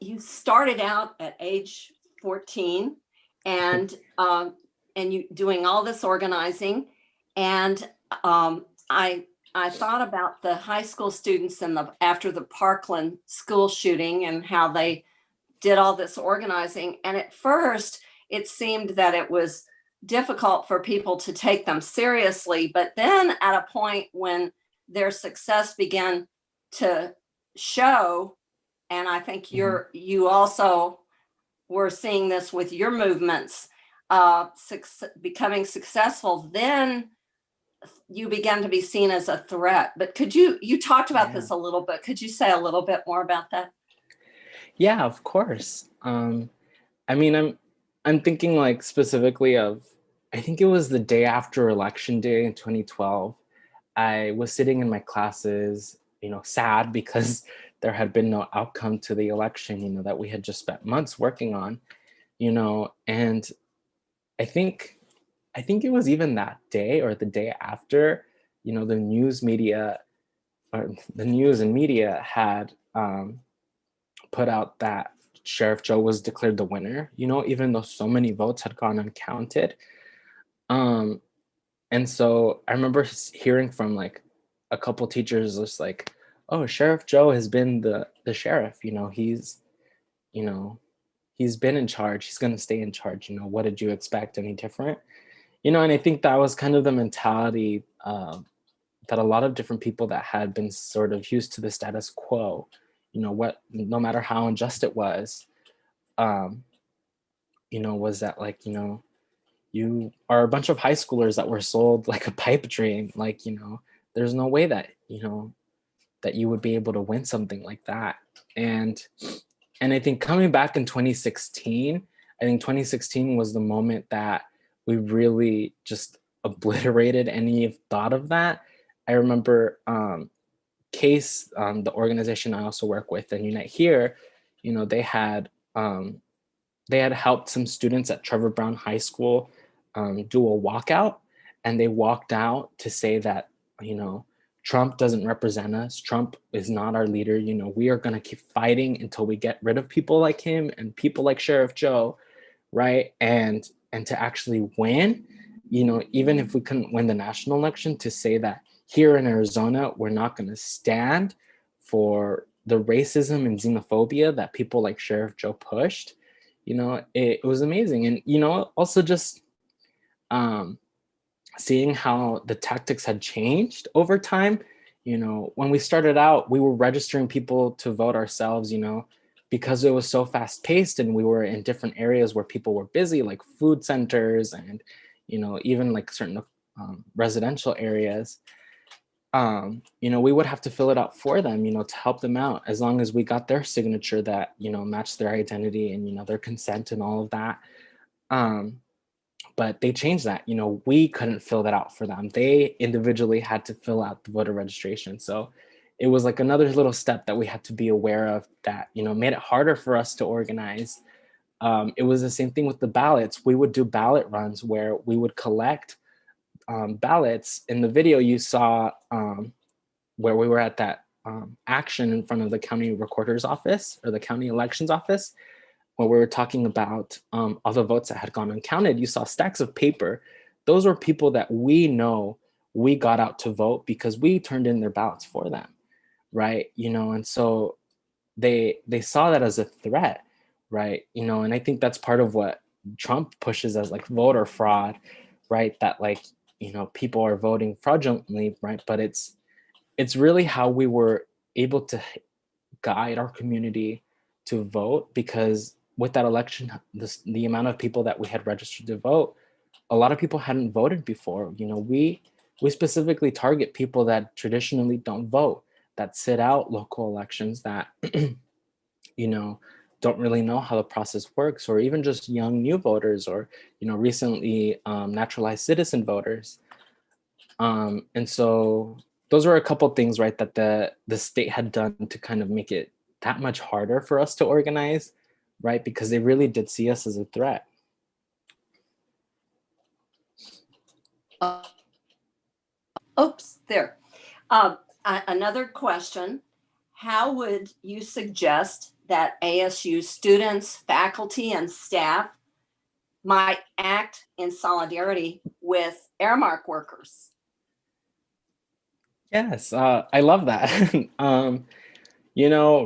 You started out at age 14 and you doing all this organizing. And I thought about the high school students and after the Parkland school shooting and how they did all this organizing. And at first it seemed that it was difficult for people to take them seriously. But then at a point when their success began to show, and I think you also were seeing this with your movements, becoming successful, then you began to be seen as a threat. But could you talked about this a little bit, could you say a little bit more about that? Yeah, of course. I mean, I'm thinking like specifically of, I think it was the day after election day in 2012. I was sitting in my classes, you know, sad because there had been no outcome to the election, you know, that we had just spent months working on, you know, and I think it was even that day or the day after, you know, the news and media had put out that Sheriff Joe was declared the winner, you know, even though so many votes had gone uncounted. And so I remember hearing from like a couple teachers just like, oh, Sheriff Joe has been the sheriff, you know, he's been in charge, he's going to stay in charge, you know, what did you expect, any different? You know, and I think that was kind of the mentality that a lot of different people that had been sort of used to the status quo, you know, no matter how unjust it was, you know, was that like, you know, you are a bunch of high schoolers that were sold like a pipe dream. Like, you know, there's no way that, you know, that you would be able to win something like that. And I think coming back in 2016, I think 2016 was the moment that we really just obliterated any thought of that. I remember CASE, the organization I also work with, and Unite Here, you know, they had helped some students at Trevor Brown High School do a walkout, and they walked out to say that, you know, Trump doesn't represent us. Trump is not our leader. You know, we are going to keep fighting until we get rid of people like him and people like Sheriff Joe, right? And to actually win, you know, even if we couldn't win the national election, to say that here in Arizona, we're not going to stand for the racism and xenophobia that people like Sheriff Joe pushed, you know, it was amazing. And, you know, also just seeing how the tactics had changed over time. You know, when we started out, we were registering people to vote ourselves, you know, because it was so fast paced and we were in different areas where people were busy, like food centers and, you know, even like certain residential areas. You know, we would have to fill it out for them, you know, to help them out, as long as we got their signature that, you know, matched their identity and, you know, their consent and all of that. But they changed that, you know, we couldn't fill that out for them. They individually had to fill out the voter registration. So it was like another little step that we had to be aware of that, you know, made it harder for us to organize. It was the same thing with the ballots. We would do ballot runs where we would collect ballots. In the video you saw where we were at that action in front of the county recorder's office or the county elections office, where we were talking about all the votes that had gone uncounted. You saw stacks of paper. Those were people that we know we got out to vote because we turned in their ballots for them, right? You know, and so they saw that as a threat, right? You know, and I think that's part of what Trump pushes as like voter fraud, right? That like, you know, people are voting fraudulently, right? But it's really how we were able to guide our community to vote, because with that election, the amount of people that we had registered to vote a lot of people hadn't voted before. You know, we specifically target people that traditionally don't vote, that sit out local elections, that you know, don't really know how the process works, or even just young new voters, or recently naturalized citizen voters. And so those were a couple things, right, that the state had done to kind of make it that much harder for us to organize, right, because they really did see us as a threat. Oops, there. Another question. How would you suggest that ASU students, faculty, and staff might act in solidarity with Aramark workers? Yes, I love that.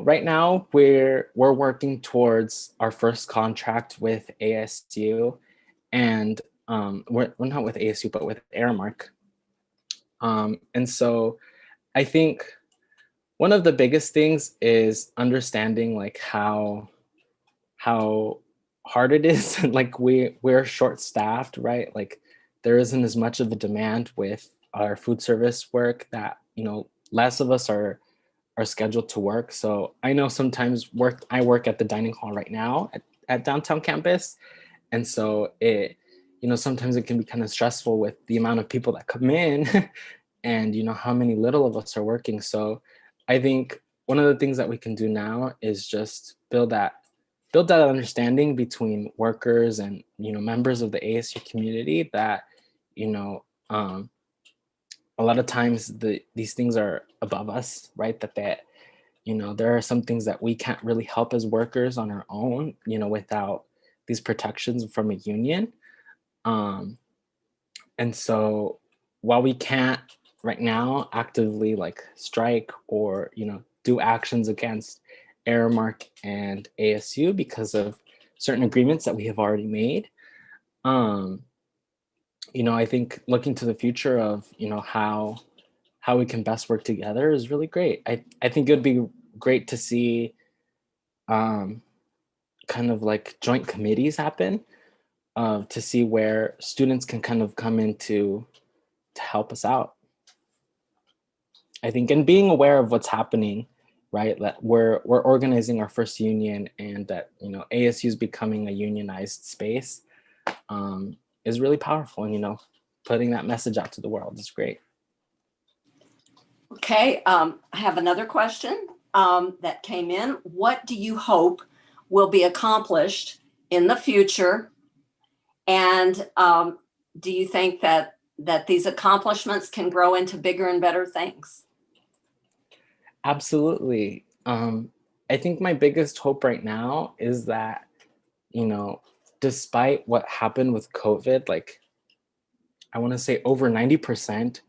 Right now we're working towards our first contract with ASU, and we're not with ASU, but with Aramark. And so I think one of the biggest things is understanding like how hard it is. Like we're short staffed, right? Like there isn't as much of a demand with our food service work, that less of us are scheduled to work. So I know sometimes I work at the dining hall right now at downtown campus. And so sometimes it can be kind of stressful with the amount of people that come in and how many little of us are working. So I think one of the things that we can do now is just build that understanding between workers and members of the ASU community, that a lot of times these things are above us, right? That there are some things that we can't really help as workers on our own, without these protections from a union. And so while we can't right now actively like strike or do actions against Aramark and ASU because of certain agreements that we have already made, I think looking to the future of how we can best work together is really great. I think it would be great to see kind of like joint committees happen, to see where students can kind of come in to help us out. I think, and being aware of what's happening, right? That we're organizing our first union, and that ASU is becoming a unionized space, is really powerful. And putting that message out to the world is great. Okay, I have another question that came in. What do you hope will be accomplished in the future? And do you think that these accomplishments can grow into bigger and better things? Absolutely. I think my biggest hope right now is that, despite what happened with COVID, like I want to say over 90%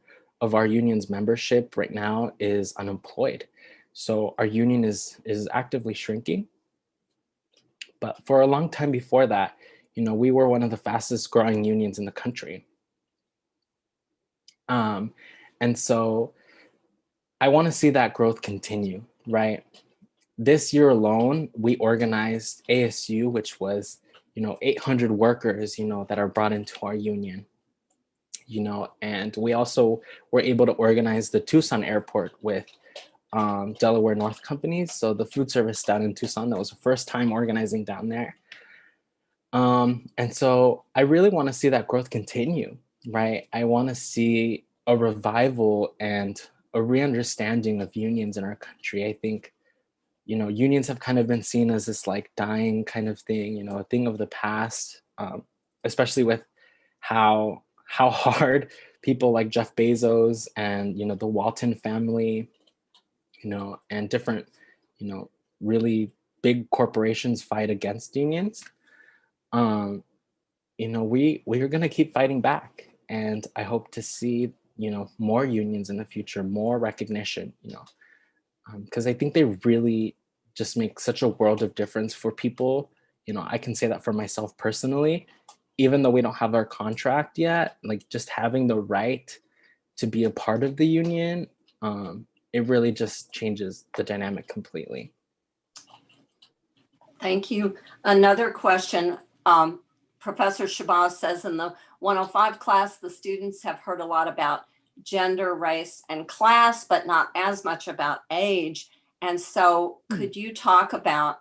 of our union's membership right now is unemployed. So our union is actively shrinking. But for a long time before that, we were one of the fastest growing unions in the country. And so I want to see that growth continue, right? This year alone, we organized ASU, which was, 800 workers, that are brought into our union, and we also were able to organize the Tucson airport with Delaware North companies. So the food service down in Tucson, that was the first time organizing down there. And so I really want to see that growth continue, right? I want to see a revival and a re-understanding of unions in our country. I think, unions have kind of been seen as this like dying kind of thing, a thing of the past, especially with how hard people like Jeff Bezos and, the Walton family, and different, really big corporations fight against unions. We are going to keep fighting back. And I hope to see, more unions in the future, more recognition, because I think they really just make such a world of difference for people. I can say that for myself personally, even though we don't have our contract yet, like just having the right to be a part of the union, it really just changes the dynamic completely. Thank you. Another question. Professor Shabazz says in the 105 class, the students have heard a lot about gender, race, and class, but not as much about age. And so could you talk about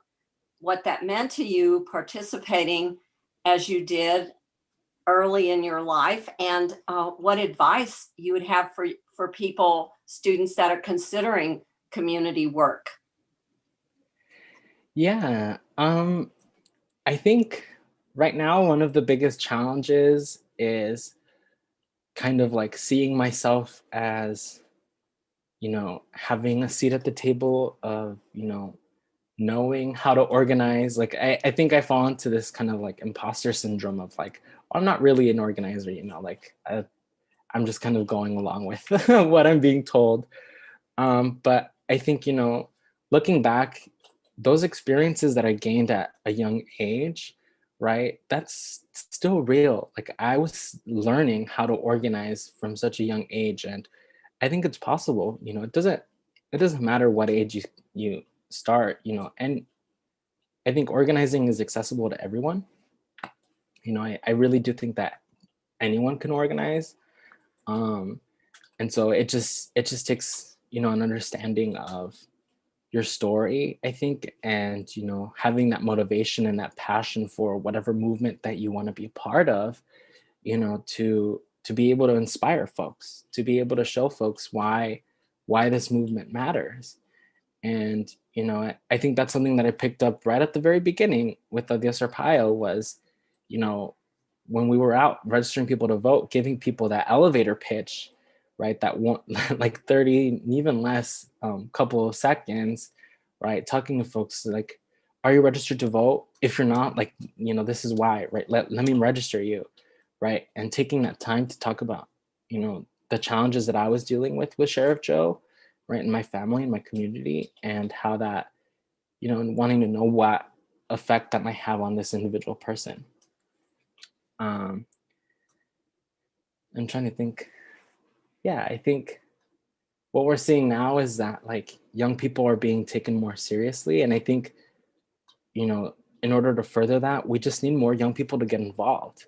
what that meant to you participating as you did early in your life, and what advice you would have for people, students that are considering community work? Yeah, I think right now one of the biggest challenges is kind of like seeing myself as, having a seat at the table of, knowing how to organize. Like I think I fall into this kind of like imposter syndrome of like, I'm not really an organizer, like I'm just kind of going along with what I'm being told. But I think, looking back, those experiences that I gained at a young age, right? That's still real. Like I was learning how to organize from such a young age. And I think it's possible, it doesn't matter what age you start, and I think organizing is accessible to everyone. I really do think that anyone can organize. And so it just takes, an understanding of your story, I think, and, having that motivation and that passion for whatever movement that you want to be a part of, to be able to inspire folks, to be able to show folks why this movement matters. And, I think that's something that I picked up right at the very beginning with Adios Arpaio was, when we were out registering people to vote, giving people that elevator pitch, right? That one, like 30, even less, couple of seconds, right? Talking to folks like, are you registered to vote? If you're not, like, this is why, right? Let me register you, right? And taking that time to talk about, the challenges that I was dealing with Sheriff Joe, right? In my family, in my community, and how that, and wanting to know what effect that might have on this individual person. I'm trying to think. Yeah, I think what we're seeing now is that like young people are being taken more seriously. And I think, in order to further that, we just need more young people to get involved,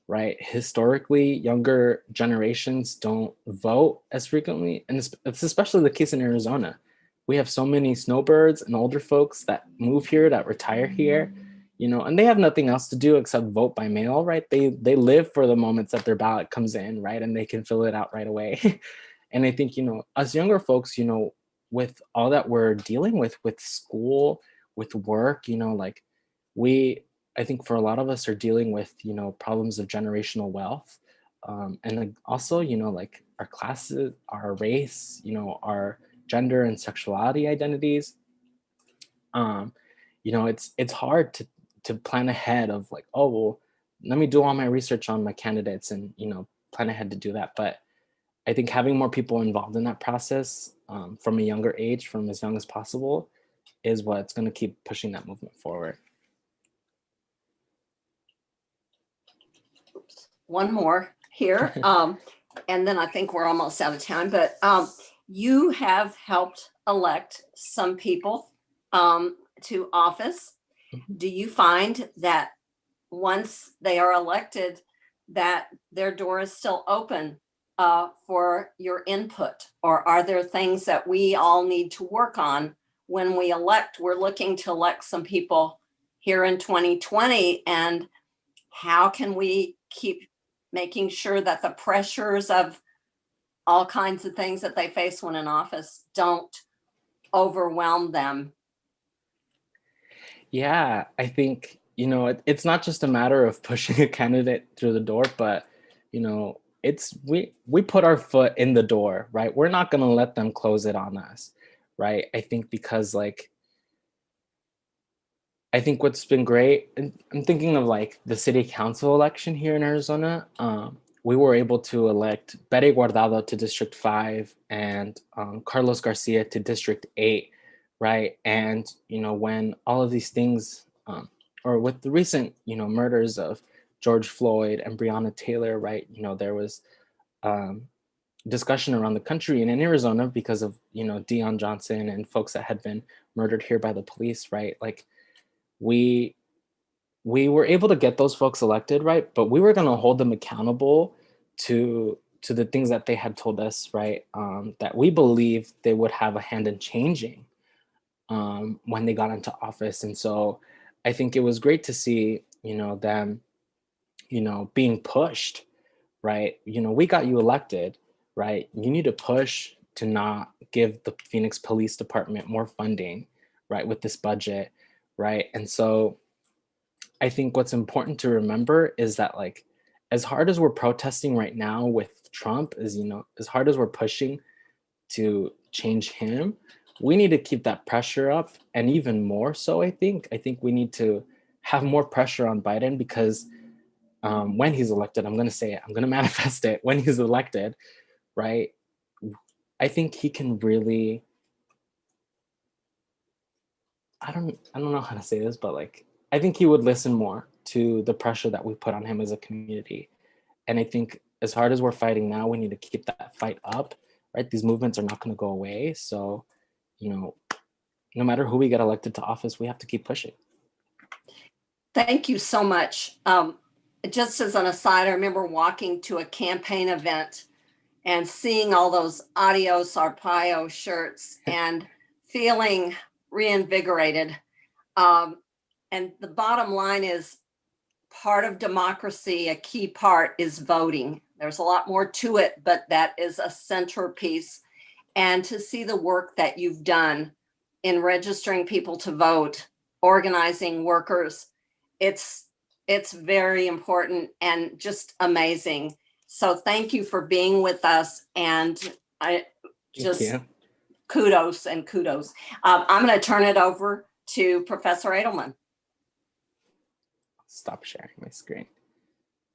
right? Historically, younger generations don't vote as frequently. And it's especially the case in Arizona. We have so many snowbirds and older folks that move here, that retire here, and they have nothing else to do except vote by mail, right? They live for the moments that their ballot comes in, right? And they can fill it out right away. And I think, us younger folks, with all that we're dealing with school, with work, like I think for a lot of us are dealing with, problems of generational wealth. And like also, like our classes, our race, our gender and sexuality identities. It's hard to plan ahead of like, oh, well, let me do all my research on my candidates and, plan ahead to do that. But I think having more people involved in that process from a younger age, from as young as possible, is what's going to keep pushing that movement forward. One more here, and then I think we're almost out of time, but you have helped elect some people to office. Do you find that once they are elected, that their door is still open for your input? Or are there things that we all need to work on when we elect? We're looking to elect some people here in 2020, and how can we keep making sure that the pressures of all kinds of things that they face when in office don't overwhelm them? Yeah, I think, it's not just a matter of pushing a candidate through the door, but, we put our foot in the door, right? We're not going to let them close it on us, right? I think because I think what's been great, and I'm thinking of like the city council election here in Arizona. We were able to elect Betty Guardado to District 5 and Carlos Garcia to District 8, right? And, when all of these things, or with the recent, murders of George Floyd and Breonna Taylor, right? There was discussion around the country and in Arizona because of, Deion Johnson and folks that had been murdered here by the police, right? Like we we were able to get those folks elected, right? But we were going to hold them accountable to the things that they had told us, right? That we believe they would have a hand in changing when they got into office. And so I think it was great to see, them, being pushed, right? We got you elected, right? You need to push to not give the Phoenix Police Department more funding, right? With this budget, right? And so I think what's important to remember is that, like, as hard as we're protesting right now with Trump, as hard as we're pushing to change him, we need to keep that pressure up. And even more so, I think we need to have more pressure on Biden, because when he's elected, I'm going to say it, I'm going to manifest it. When he's elected, right? I think he can really, I don't know how to say this, but like, I think he would listen more to the pressure that we put on him as a community. And I think as hard as we're fighting now, we need to keep that fight up, right? These movements are not going to go away. So, no matter who we get elected to office, we have to keep pushing. Thank you so much. Just as an aside, I remember walking to a campaign event and seeing all those Adios Arpaio shirts and feeling reinvigorated. And the bottom line is, part of democracy, a key part is voting. There's a lot more to it, but that is a centerpiece. And to see the work that you've done in registering people to vote, organizing workers, it's very important and just amazing. So thank you for being with us. And I just kudos and kudos. I'm going to turn it over to Professor Edelman. Stop sharing my screen.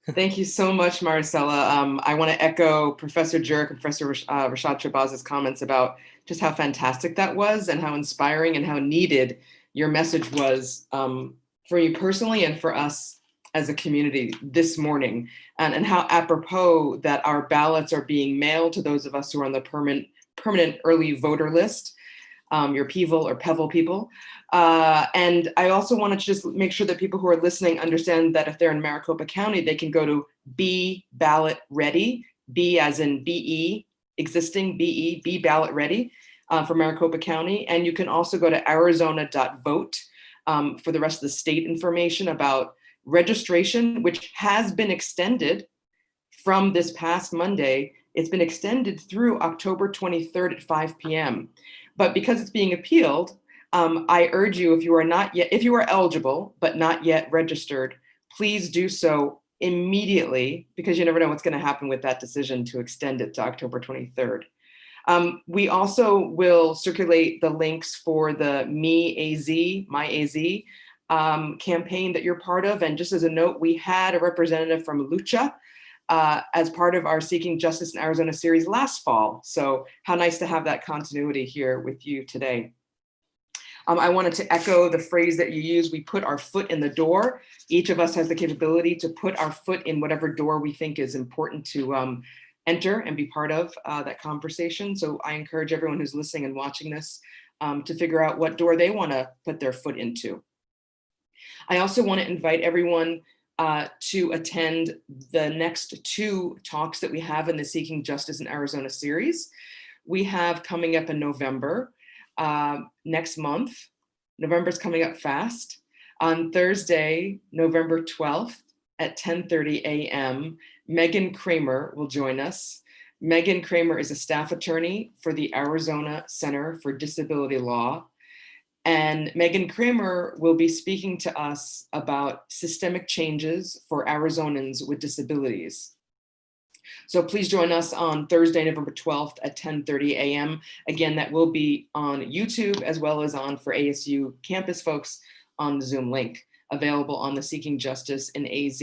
Thank you so much, Marisela. I want to echo Professor Jurek and Professor Rashad Shabazz's comments about just how fantastic that was and how inspiring and how needed your message was for you personally and for us as a community this morning, and how apropos that our ballots are being mailed to those of us who are on the permanent early voter list, your PEVL or PEVL people. And I also wanted to just make sure that people who are listening understand that if they're in Maricopa County, they can go to Be Ballot Ready, B as in BE, existing BE, Be Ballot Ready for Maricopa County. And you can also go to arizona.vote for the rest of the state information about registration, which has been extended from this past Monday. It's been extended through October 23rd at 5 p.m. But because it's being appealed, I urge you, if you are eligible but not yet registered, please do so immediately, because you never know what's going to happen with that decision to extend it to October 23rd. We also will circulate the links for the My AZ campaign that you're part of. And just as a note, we had a representative from Lucha as part of our Seeking Justice in Arizona series last fall. So how nice to have that continuity here with you today. I wanted to echo the phrase that you use, we put our foot in the door. Each of us has the capability to put our foot in whatever door we think is important to enter and be part of that conversation. So I encourage everyone who's listening and watching this to figure out what door they want to put their foot into. I also want to invite everyone to attend the next 2 talks that we have in the Seeking Justice in Arizona series. We have coming up in November, next month. November's coming up fast. On Thursday, November 12th at 10:30 a.m., Megan Kramer will join us. Megan Kramer is a staff attorney for the Arizona Center for Disability Law. And Megan Kramer will be speaking to us about systemic changes for Arizonans with disabilities. So please join us on Thursday, November 12th at 10:30 a.m. Again, that will be on YouTube as well as on, for ASU campus folks, on the Zoom link available on the Seeking Justice in AZ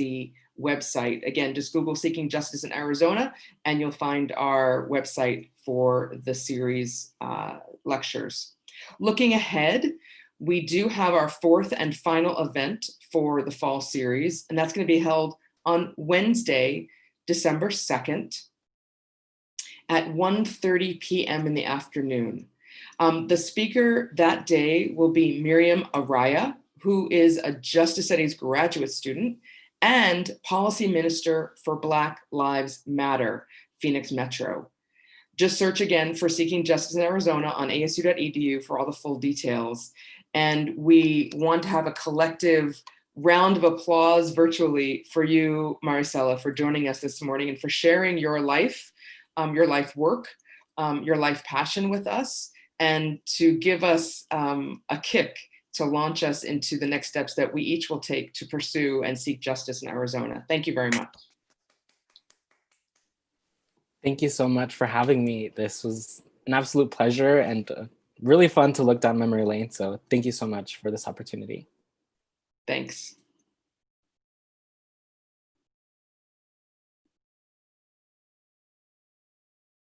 website. Again, just Google Seeking Justice in Arizona and you'll find our website for the series lectures. Looking ahead, we do have our 4th and final event for the fall series, and that's going to be held on Wednesday, December 2nd at 1:30 p.m. in the afternoon. The speaker that day will be Miriam Araya, who is a Justice Studies graduate student and Policy Minister for Black Lives Matter, Phoenix Metro. Just search again for Seeking Justice in Arizona on asu.edu for all the full details. And we want to have a collective round of applause virtually for you, Marisela, for joining us this morning and for sharing your life work, your life passion with us, and to give us a kick to launch us into the next steps that we each will take to pursue and seek justice in Arizona. Thank you very much. Thank you so much for having me. This was an absolute pleasure and really fun to look down memory lane. So thank you so much for this opportunity. Thanks.